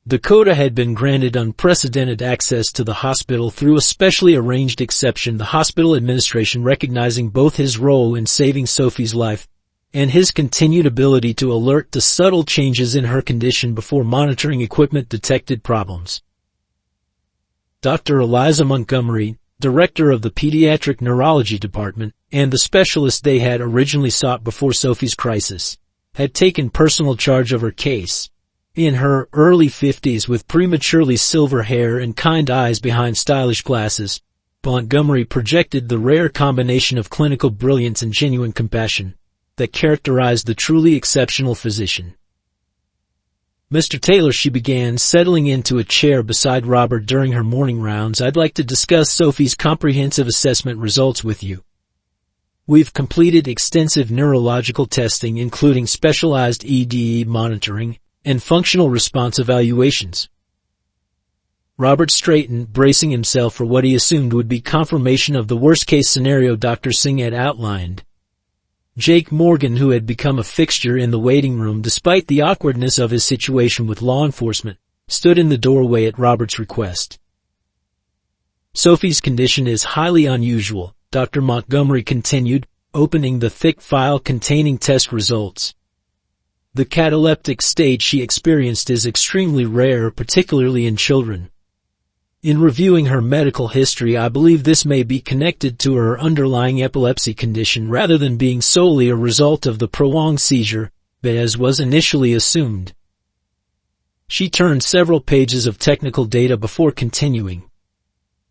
Dakota had been granted unprecedented access to the hospital through a specially arranged exception, the hospital administration recognizing both his role in saving Sophie's life and his continued ability to alert to subtle changes in her condition before monitoring equipment detected problems. Dr. Eliza Montgomery, director of the Pediatric Neurology Department, and the specialist they had originally sought before Sophie's crisis, had taken personal charge of her case. In her early 50s, with prematurely silver hair and kind eyes behind stylish glasses, Montgomery projected the rare combination of clinical brilliance and genuine compassion that characterized the truly exceptional physician. "Mr. Taylor," she began, settling into a chair beside Robert during her morning rounds, "I'd like to discuss Sophie's comprehensive assessment results with you. We've completed extensive neurological testing, including specialized EDE monitoring and functional response evaluations." Robert straightened, bracing himself for what he assumed would be confirmation of the worst-case scenario Dr. Singh had outlined. Jake Morgan, who had become a fixture in the waiting room despite the awkwardness of his situation with law enforcement, stood in the doorway at Robert's request. "Sophie's condition is highly unusual," Dr. Montgomery continued, opening the thick file containing test results. The cataleptic state she experienced is extremely rare, particularly in children. In reviewing her medical history, I believe this may be connected to her underlying epilepsy condition rather than being solely a result of the prolonged seizure, as was initially assumed. She turned several pages of technical data before continuing.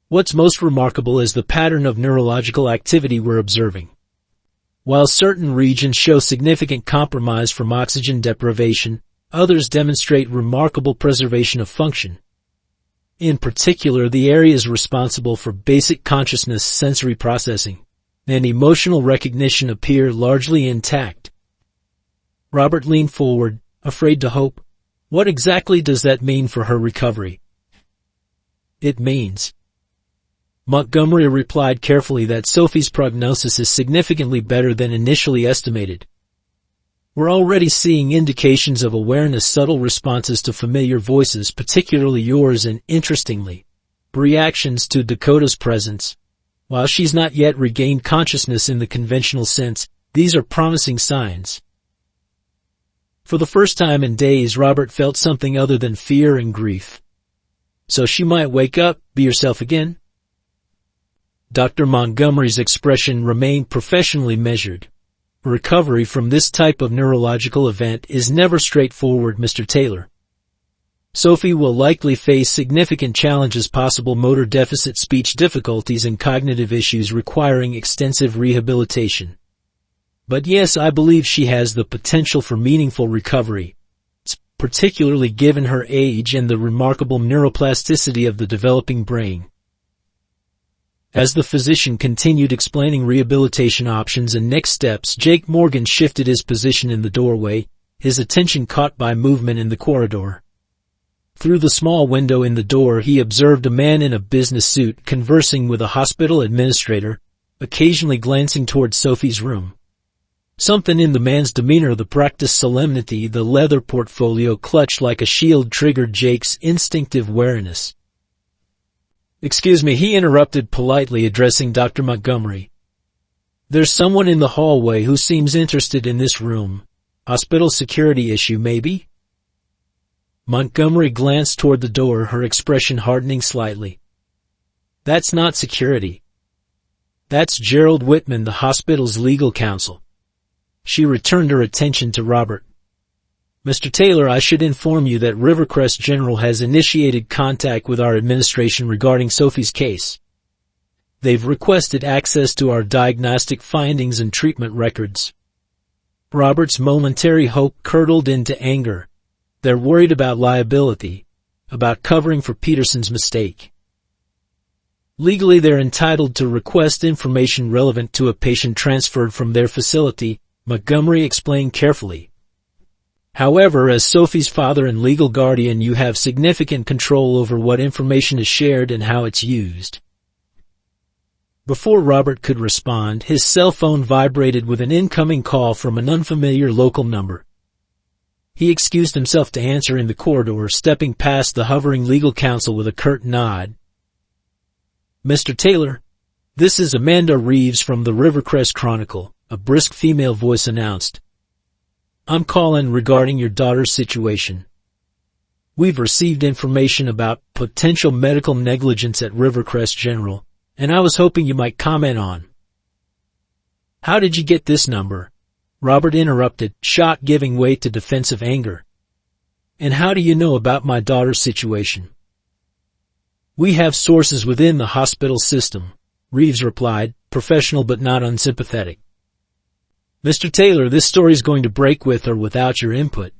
What's most remarkable is the pattern of neurological activity we're observing. While certain regions show significant compromise from oxygen deprivation, others demonstrate remarkable preservation of function. In particular, the areas responsible for basic consciousness, sensory processing, and emotional recognition appear largely intact. Robert leaned forward, afraid to hope. What exactly does that mean for her recovery? It means, Montgomery replied carefully, that Sophie's prognosis is significantly better than initially estimated. We're already seeing indications of awareness, subtle responses to familiar voices, particularly yours, and, interestingly, reactions to Dakota's presence. While she's not yet regained consciousness in the conventional sense, these are promising signs. For the first time in days, Robert felt something other than fear and grief. So she might wake up, be herself again? Dr. Montgomery's expression remained professionally measured. Recovery from this type of neurological event is never straightforward, Mr. Taylor. Sophie will likely face significant challenges, possible motor deficit, speech difficulties, and cognitive issues requiring extensive rehabilitation. But yes, I believe she has the potential for meaningful recovery, particularly given her age and the remarkable neuroplasticity of the developing brain. As the physician continued explaining rehabilitation options and next steps, Jake Morgan shifted his position in the doorway, his attention caught by movement in the corridor. Through the small window in the door, he observed a man in a business suit conversing with a hospital administrator, occasionally glancing towards Sophie's room. Something in the man's demeanor, the practiced solemnity, the leather portfolio clutched like a shield, triggered Jake's instinctive wariness. "Excuse me," he interrupted politely, addressing Dr. Montgomery. "There's someone in the hallway who seems interested in this room. Hospital security issue, maybe?" Montgomery glanced toward the door, her expression hardening slightly. "That's not security. That's Gerald Whitman, the hospital's legal counsel." She returned her attention to Robert. "Mr. Taylor, I should inform you that Rivercrest General has initiated contact with our administration regarding Sophie's case. They've requested access to our diagnostic findings and treatment records." Robert's momentary hope curdled into anger. They're worried about liability, about covering for Peterson's mistake. Legally, they're entitled to request information relevant to a patient transferred from their facility, Montgomery explained carefully. However, as Sophie's father and legal guardian, you have significant control over what information is shared and how it's used. Before Robert could respond, his cell phone vibrated with an incoming call from an unfamiliar local number. He excused himself to answer in the corridor, stepping past the hovering legal counsel with a curt nod. "Mr. Taylor, this is Amanda Reeves from the Rivercrest Chronicle," a brisk female voice announced. "I'm calling regarding your daughter's situation. We've received information about potential medical negligence at Rivercrest General, and I was hoping you might comment on." "How did you get this number?" Robert interrupted, shock giving way to defensive anger. "And how do you know about my daughter's situation?" "We have sources within the hospital system," Reeves replied, professional but not unsympathetic. "Mr. Taylor, this story's going to break with or without your input.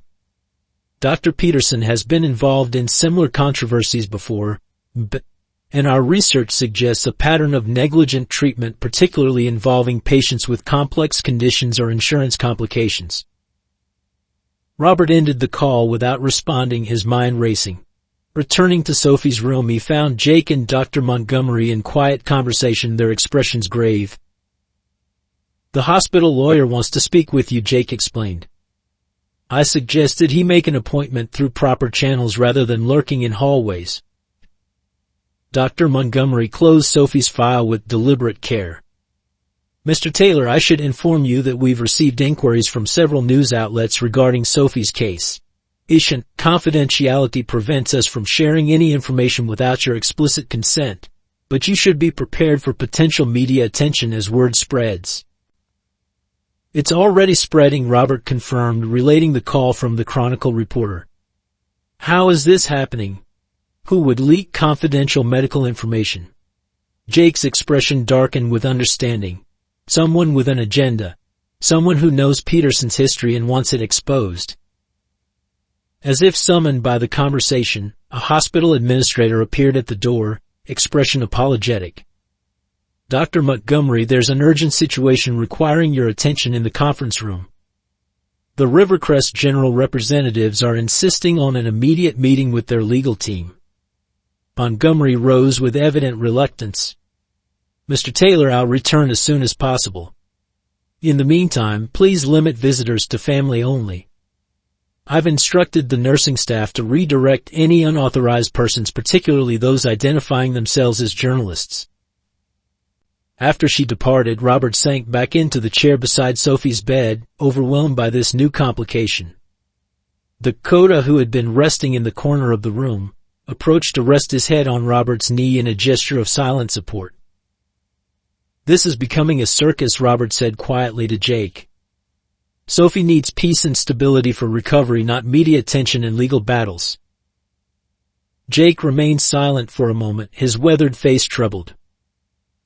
Dr. Peterson has been involved in similar controversies before, and our research suggests a pattern of negligent treatment, particularly involving patients with complex conditions or insurance complications." Robert ended the call without responding, his mind racing. Returning to Sophie's room, he found Jake and Dr. Montgomery in quiet conversation, their expressions grave. "The hospital lawyer wants to speak with you," Jake explained. "I suggested he make an appointment through proper channels rather than lurking in hallways." Dr. Montgomery closed Sophie's file with deliberate care. Mr. Taylor, I should inform you that we've received inquiries from several news outlets regarding Sophie's case. Confidentiality prevents us from sharing any information without your explicit consent, but you should be prepared for potential media attention as word spreads. It's already spreading, Robert confirmed, relating the call from the Chronicle reporter. How is this happening? Who would leak confidential medical information? Jake's expression darkened with understanding. Someone with an agenda. Someone who knows Peterson's history and wants it exposed. As if summoned by the conversation, a hospital administrator appeared at the door, expression apologetic. Dr. Montgomery, there's an urgent situation requiring your attention in the conference room. The Rivercrest General representatives are insisting on an immediate meeting with their legal team. Montgomery rose with evident reluctance. Mr. Taylor, I'll return as soon as possible. In the meantime, please limit visitors to family only. I've instructed the nursing staff to redirect any unauthorized persons, particularly those identifying themselves as journalists. After she departed, Robert sank back into the chair beside Sophie's bed, overwhelmed by this new complication. Dakota, who had been resting in the corner of the room, approached to rest his head on Robert's knee in a gesture of silent support. This is becoming a circus, Robert said quietly to Jake. Sophie needs peace and stability for recovery, not media attention and legal battles. Jake remained silent for a moment, his weathered face troubled.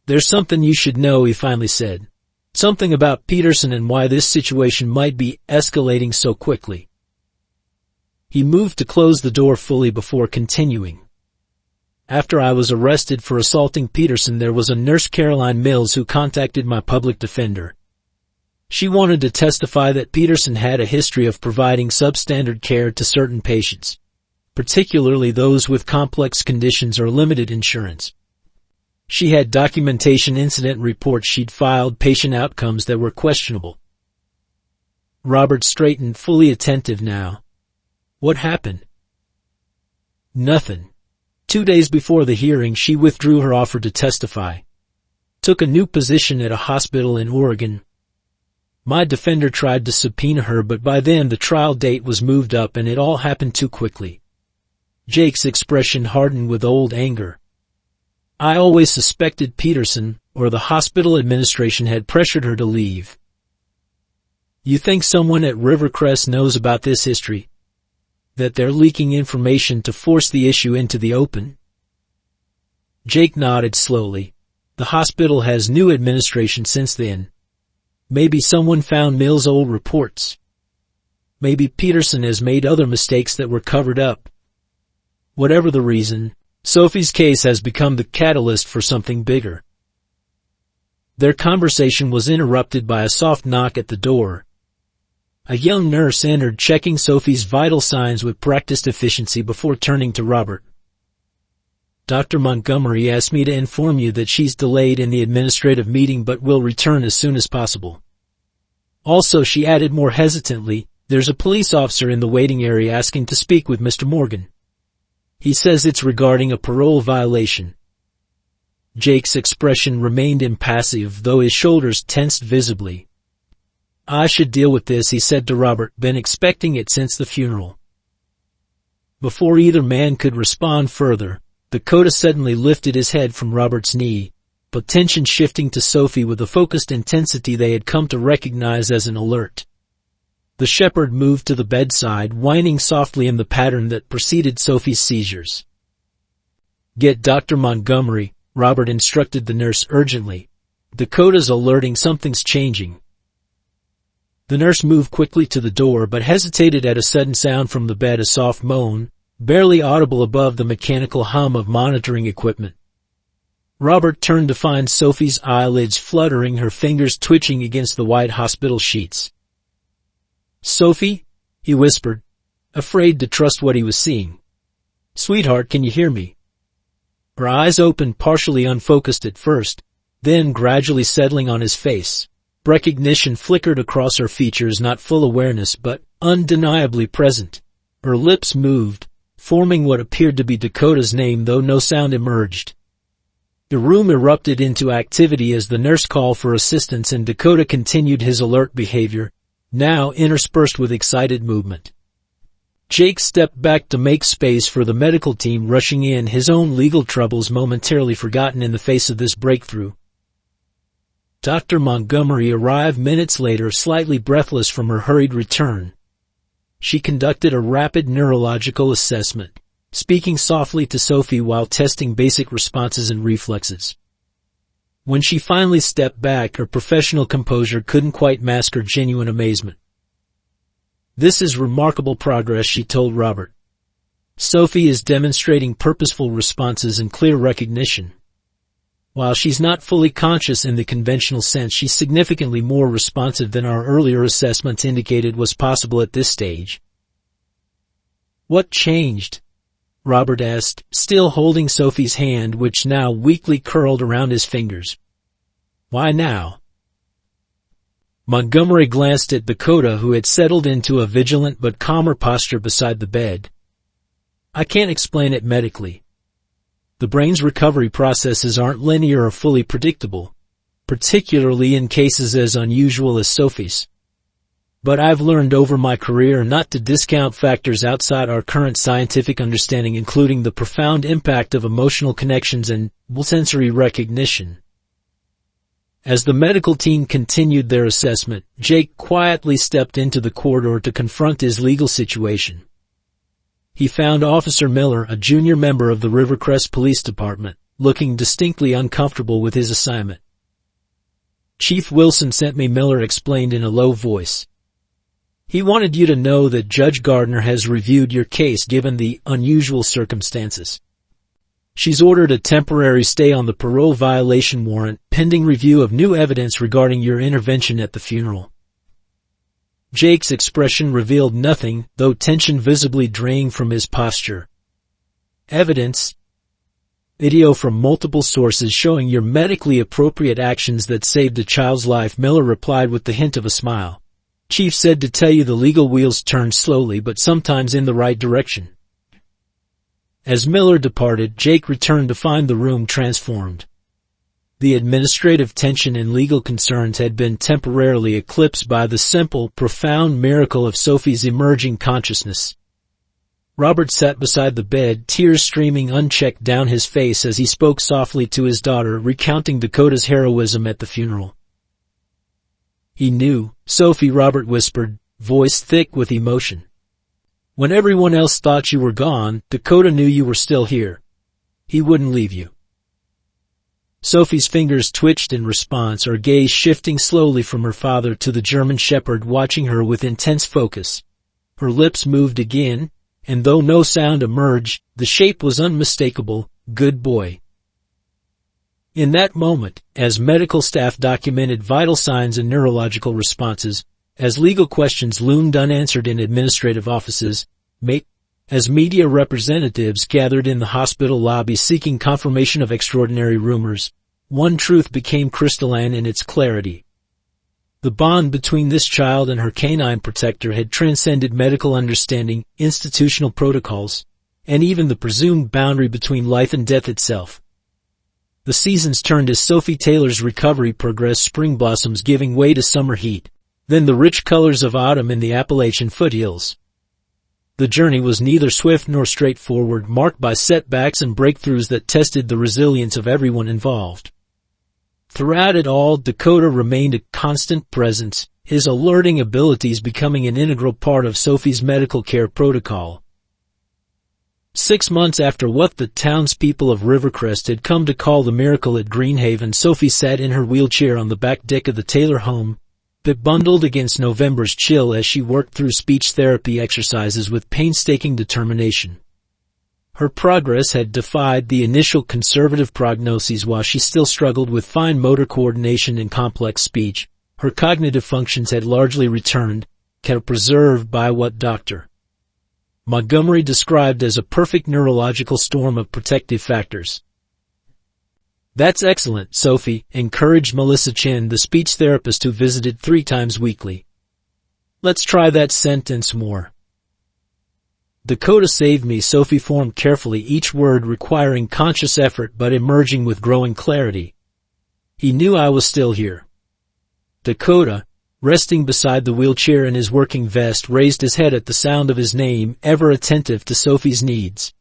There's something you should know, he finally said. Something about Peterson and why this situation might be escalating so quickly. He moved to close the door fully before continuing. After I was arrested for assaulting Peterson, there was a nurse, Caroline Mills, who contacted my public defender. She wanted to testify that Peterson had a history of providing substandard care to certain patients, particularly those with complex conditions or limited insurance. She had documentation, incident reports she'd filed, patient outcomes that were questionable. Robert straightened, fully attentive now. What happened? Nothing. 2 days before the hearing, she withdrew her offer to testify. Took a new position at a hospital in Oregon. My defender tried to subpoena her, but by then the trial date was moved up and it all happened too quickly. Jake's expression hardened with old anger. I always suspected Peterson, or the hospital administration, had pressured her to leave. You think someone at Rivercrest knows about this history? That they're leaking information to force the issue into the open? Jake nodded slowly. The hospital has new administration since then. Maybe someone found Mills' old reports. Maybe Peterson has made other mistakes that were covered up. Whatever the reason, Sophie's case has become the catalyst for something bigger. Their conversation was interrupted by a soft knock at the door. A young nurse entered, checking Sophie's vital signs with practiced efficiency before turning to Robert. Dr. Montgomery asked me to inform you that she's delayed in the administrative meeting but will return as soon as possible. Also, she added more hesitantly, there's a police officer in the waiting area asking to speak with Mr. Morgan. He says it's regarding a parole violation. Jake's expression remained impassive, though his shoulders tensed visibly. I should deal with this, he said to Robert, been expecting it since the funeral. Before either man could respond further, Dakota suddenly lifted his head from Robert's knee, attention shifting to Sophie with a focused intensity they had come to recognize as an alert. The shepherd moved to the bedside, whining softly in the pattern that preceded Sophie's seizures. Get Dr. Montgomery, Robert instructed the nurse urgently. Dakota's alerting, something's changing. The nurse moved quickly to the door but hesitated at a sudden sound from the bed, a soft moan, barely audible above the mechanical hum of monitoring equipment. Robert turned to find Sophie's eyelids fluttering, her fingers twitching against the white hospital sheets. Sophie? He whispered, afraid to trust what he was seeing. Sweetheart, can you hear me? Her eyes opened, partially unfocused at first, then gradually settling on his face. Recognition flickered across her features, not full awareness, but undeniably present. Her lips moved, forming what appeared to be Dakota's name, though no sound emerged. The room erupted into activity as the nurse called for assistance and Dakota continued his alert behavior, now interspersed with excited movement. Jake stepped back to make space for the medical team rushing in, his own legal troubles momentarily forgotten in the face of this breakthrough. Dr. Montgomery arrived minutes later, slightly breathless from her hurried return. She conducted a rapid neurological assessment, speaking softly to Sophie while testing basic responses and reflexes. When she finally stepped back, her professional composure couldn't quite mask her genuine amazement. "This is remarkable progress," she told Robert. "Sophie is demonstrating purposeful responses and clear recognition. While she's not fully conscious in the conventional sense, she's significantly more responsive than our earlier assessments indicated was possible at this stage." "What changed?" Robert asked, still holding Sophie's hand, which now weakly curled around his fingers. "Why now?" Montgomery glanced at Dakota, who had settled into a vigilant but calmer posture beside the bed. "I can't explain it medically. The brain's recovery processes aren't linear or fully predictable, particularly in cases as unusual as Sophie's. But I've learned over my career not to discount factors outside our current scientific understanding, including the profound impact of emotional connections and sensory recognition." As the medical team continued their assessment, Jake quietly stepped into the corridor to confront his legal situation. He found Officer Miller, a junior member of the Rivercrest Police Department, looking distinctly uncomfortable with his assignment. "Chief Wilson sent me," Miller explained in a low voice. "He wanted you to know that Judge Gardner has reviewed your case given the unusual circumstances. She's ordered a temporary stay on the parole violation warrant, pending review of new evidence regarding your intervention at the funeral." Jake's expression revealed nothing, though tension visibly drained from his posture. "Evidence? Video from multiple sources showing your medically appropriate actions that saved a child's life," Miller replied with the hint of a smile. "Chief said to tell you the legal wheels turn slowly but sometimes in the right direction." As Miller departed, Jake returned to find the room transformed. The administrative tension and legal concerns had been temporarily eclipsed by the simple, profound miracle of Sophie's emerging consciousness. Robert sat beside the bed, tears streaming unchecked down his face as he spoke softly to his daughter, recounting Dakota's heroism at the funeral. "He knew, Sophie," Robert whispered, voice thick with emotion. "When everyone else thought you were gone, Dakota knew you were still here. He wouldn't leave you." Sophie's fingers twitched in response, her gaze shifting slowly from her father to the German shepherd watching her with intense focus. Her lips moved again, and though no sound emerged, the shape was unmistakable: "Good boy." In that moment, as medical staff documented vital signs and neurological responses, as legal questions loomed unanswered in administrative offices, as media representatives gathered in the hospital lobby seeking confirmation of extraordinary rumors, one truth became crystalline in its clarity. The bond between this child and her canine protector had transcended medical understanding, institutional protocols, and even the presumed boundary between life and death itself. The seasons turned as Sophie Taylor's recovery progressed, spring blossoms giving way to summer heat, then the rich colors of autumn in the Appalachian foothills. The journey was neither swift nor straightforward, marked by setbacks and breakthroughs that tested the resilience of everyone involved. Throughout it all, Dakota remained a constant presence, his alerting abilities becoming an integral part of Sophie's medical care protocol. 6 months after what the townspeople of Rivercrest had come to call the miracle at Greenhaven, Sophie sat in her wheelchair on the back deck of the Taylor home, but bundled against November's chill as she worked through speech therapy exercises with painstaking determination. Her progress had defied the initial conservative prognoses. While she still struggled with fine motor coordination and complex speech, her cognitive functions had largely returned, kept preserved by what Dr. Montgomery described as a perfect neurological storm of protective factors. "That's excellent, Sophie," encouraged Melissa Chin, the speech therapist who visited 3 times weekly. "Let's try that sentence more." Dakota saved me, Sophie formed carefully, each word requiring conscious effort but emerging with growing clarity. He knew I was still here. Dakota, resting beside the wheelchair in his working vest, raised his head at the sound of his name, ever attentive to Sophie's needs.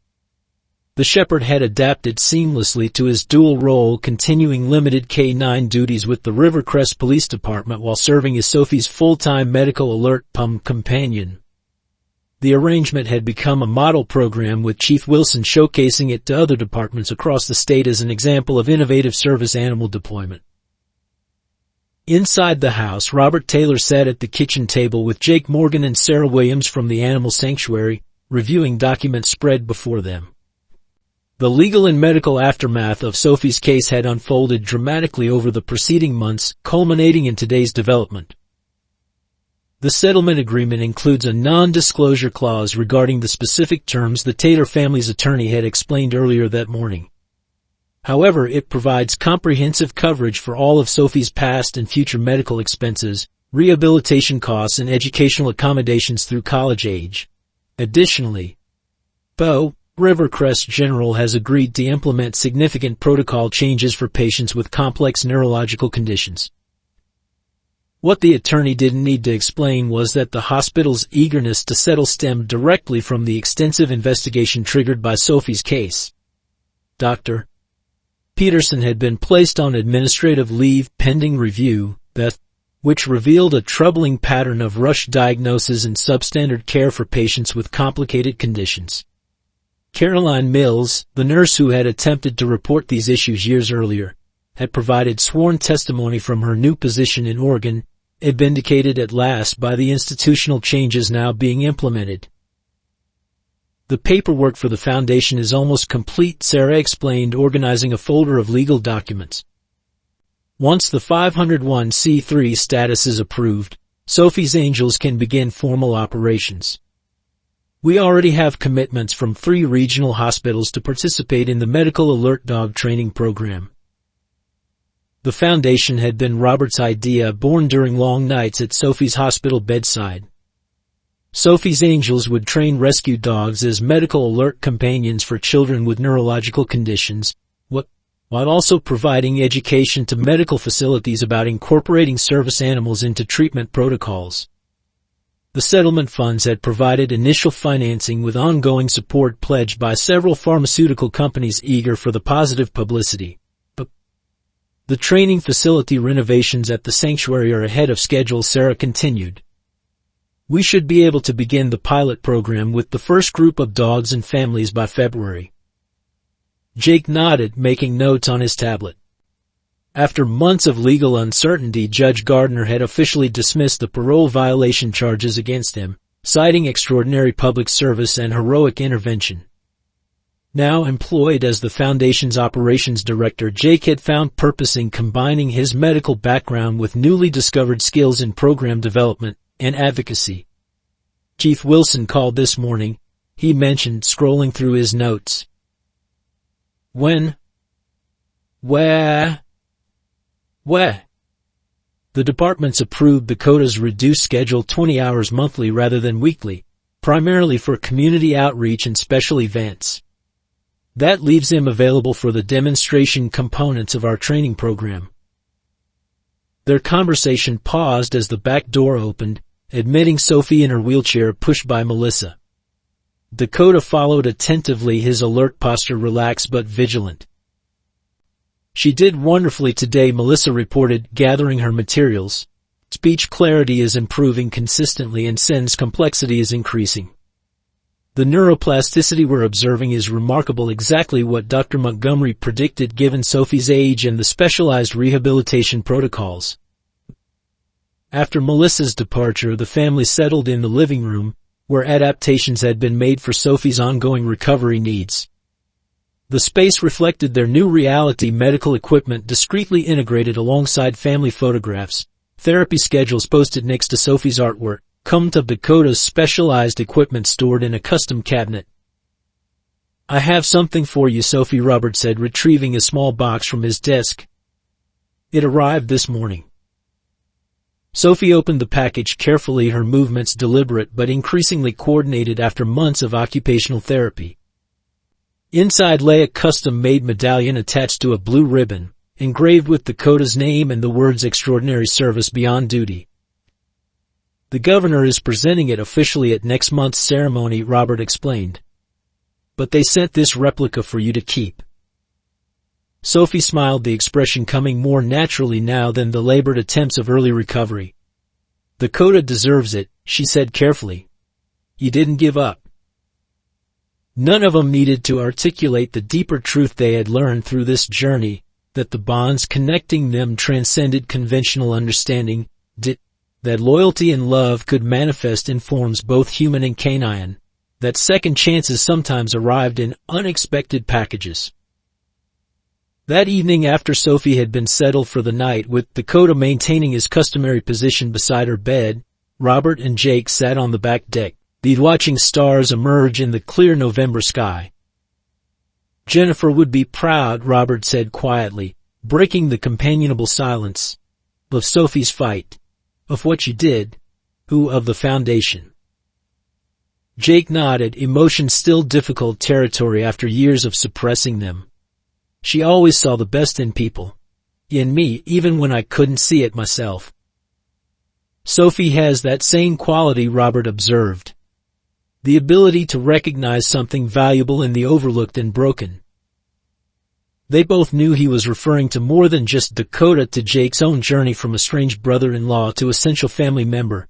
The shepherd had adapted seamlessly to his dual role, continuing limited K-9 duties with the Rivercrest Police Department while serving as Sophie's full-time medical alert pump companion. The arrangement had become a model program, with Chief Wilson showcasing it to other departments across the state as an example of innovative service animal deployment. Inside the house, Robert Taylor sat at the kitchen table with Jake Morgan and Sarah Williams from the Animal Sanctuary, reviewing documents spread before them. The legal and medical aftermath of Sophie's case had unfolded dramatically over the preceding months, culminating in today's development. The settlement agreement includes a non-disclosure clause regarding the specific terms the Taylor family's attorney had explained earlier that morning. However, it provides comprehensive coverage for all of Sophie's past and future medical expenses, rehabilitation costs, and educational accommodations through college age. Additionally, Rivercrest General has agreed to implement significant protocol changes for patients with complex neurological conditions. What the attorney didn't need to explain was that the hospital's eagerness to settle stemmed directly from the extensive investigation triggered by Sophie's case. Dr. Peterson had been placed on administrative leave pending review, which revealed a troubling pattern of rushed diagnosis and substandard care for patients with complicated conditions. Caroline Mills, the nurse who had attempted to report these issues years earlier, had provided sworn testimony from her new position in Oregon, vindicated at last by the institutional changes now being implemented. The paperwork for the foundation is almost complete, Sarah explained, organizing a folder of legal documents. Once the 501c3 status is approved, Sophie's Angels can begin formal operations. We already have commitments from 3 regional hospitals to participate in the Medical Alert Dog Training Program. The foundation had been Robert's idea, born during long nights at Sophie's hospital bedside. Sophie's Angels would train rescue dogs as medical alert companions for children with neurological conditions, while also providing education to medical facilities about incorporating service animals into treatment protocols. The settlement funds had provided initial financing, with ongoing support pledged by several pharmaceutical companies eager for the positive publicity. The training facility renovations at the sanctuary are ahead of schedule, Sarah continued. We should be able to begin the pilot program with the first group of dogs and families by February. Jake nodded, making notes on his tablet. After months of legal uncertainty, Judge Gardner had officially dismissed the parole violation charges against him, citing extraordinary public service and heroic intervention. Now employed as the Foundation's operations director, Jake had found purpose in combining his medical background with newly discovered skills in program development and advocacy. Chief Wilson called this morning, he mentioned, scrolling through his notes. Where? The department's approved Dakota's reduced schedule, 20 hours monthly rather than weekly, primarily for community outreach and special events. That leaves him available for the demonstration components of our training program. Their conversation paused as the back door opened, admitting Sophie in her wheelchair, pushed by Melissa. Dakota followed attentively, his alert posture relaxed but vigilant. She did wonderfully today, Melissa reported, gathering her materials. Speech clarity is improving consistently and sense complexity is increasing. The neuroplasticity we're observing is remarkable, exactly what Dr. Montgomery predicted given Sophie's age and the specialized rehabilitation protocols. After Melissa's departure, the family settled in the living room, where adaptations had been made for Sophie's ongoing recovery needs. The space reflected their new reality, medical equipment discreetly integrated alongside family photographs, therapy schedules posted next to Sophie's artwork, come to Dakota's specialized equipment stored in a custom cabinet. I have something for you, Sophie, Robert said, retrieving a small box from his desk. It arrived this morning. Sophie opened the package carefully, her movements deliberate but increasingly coordinated after months of occupational therapy. Inside lay a custom-made medallion attached to a blue ribbon, engraved with Dakota's name and the words "Extraordinary Service Beyond Duty." "The governor is presenting it officially at next month's ceremony," Robert explained. "But they sent this replica for you to keep." Sophie smiled, the expression coming more naturally now than the labored attempts of early recovery. "Dakota deserves it," she said carefully. "You didn't give up." None of them needed to articulate the deeper truth they had learned through this journey, that the bonds connecting them transcended conventional understanding, that loyalty and love could manifest in forms both human and canine, that second chances sometimes arrived in unexpected packages. That evening, after Sophie had been settled for the night, with Dakota maintaining his customary position beside her bed, Robert and Jake sat on the back deck, watching stars emerge in the clear November sky. "Jennifer would be proud," Robert said quietly, breaking the companionable silence, "of Sophie's fight, of what you did, of the foundation." Jake nodded, emotion still difficult territory after years of suppressing them. "She always saw the best in people. In me, even when I couldn't see it myself." "Sophie has that same quality," Robert observed. "The ability to recognize something valuable in the overlooked and broken." They both knew he was referring to more than just Dakota, to Jake's own journey from estranged brother-in-law to essential family member,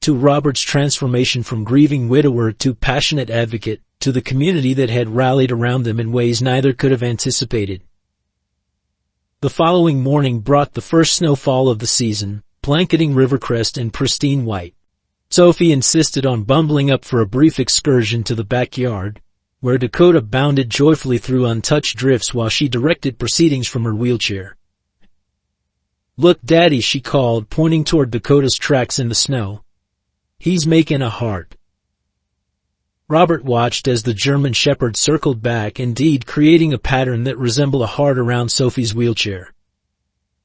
to Robert's transformation from grieving widower to passionate advocate, to the community that had rallied around them in ways neither could have anticipated. The following morning brought the first snowfall of the season, blanketing Rivercrest in pristine white. Sophie insisted on bumbling up for a brief excursion to the backyard, where Dakota bounded joyfully through untouched drifts while she directed proceedings from her wheelchair. "Look, Daddy," she called, pointing toward Dakota's tracks in the snow. "He's making a heart." Robert watched as the German Shepherd circled back, indeed creating a pattern that resembled a heart around Sophie's wheelchair.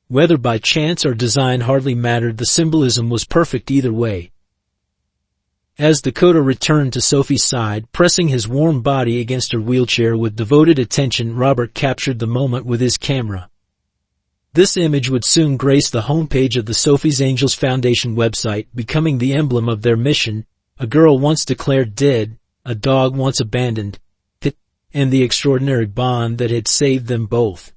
Whether by chance or design hardly mattered, the symbolism was perfect either way. As Dakota returned to Sophie's side, pressing his warm body against her wheelchair with devoted attention, Robert captured the moment with his camera. This image would soon grace the homepage of the Sophie's Angels Foundation website, becoming the emblem of their mission: a girl once declared dead, a dog once abandoned, and the extraordinary bond that had saved them both.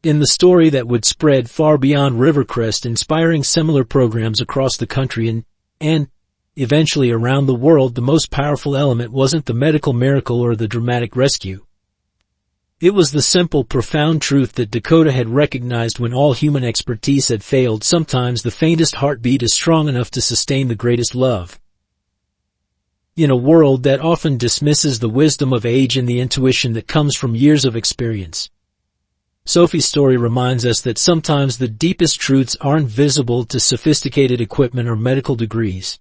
In the story that would spread far beyond Rivercrest, inspiring similar programs across the country and eventually around the world, the most powerful element wasn't the medical miracle or the dramatic rescue. It was the simple, profound truth that Dakota had recognized: when all human expertise had failed, sometimes the faintest heartbeat is strong enough to sustain the greatest love. In a world that often dismisses the wisdom of age and the intuition that comes from years of experience, Sophie's story reminds us that sometimes the deepest truths aren't visible to sophisticated equipment or medical degrees.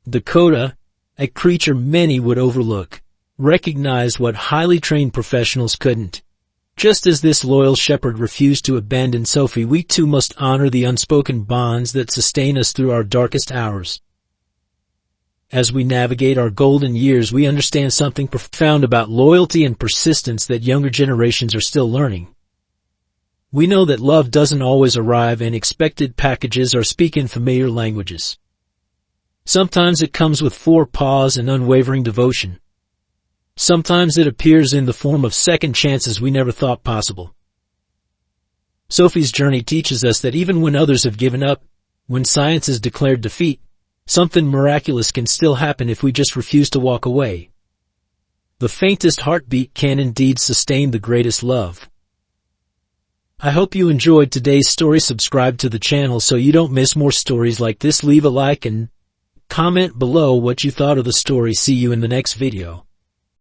Dakota, a creature many would overlook, recognized what highly trained professionals couldn't. Just as this loyal shepherd refused to abandon Sophie, we too must honor the unspoken bonds that sustain us through our darkest hours. As we navigate our golden years, we understand something profound about loyalty and persistence that younger generations are still learning. We know that love doesn't always arrive in expected packages or speak in familiar languages. Sometimes it comes with four paws and unwavering devotion. Sometimes it appears in the form of second chances we never thought possible. Sophie's journey teaches us that even when others have given up, when science has declared defeat, something miraculous can still happen if we just refuse to walk away. The faintest heartbeat can indeed sustain the greatest love. I hope you enjoyed today's story. Subscribe to the channel so you don't miss more stories like this. Leave a like and comment below what you thought of the story. See you in the next video.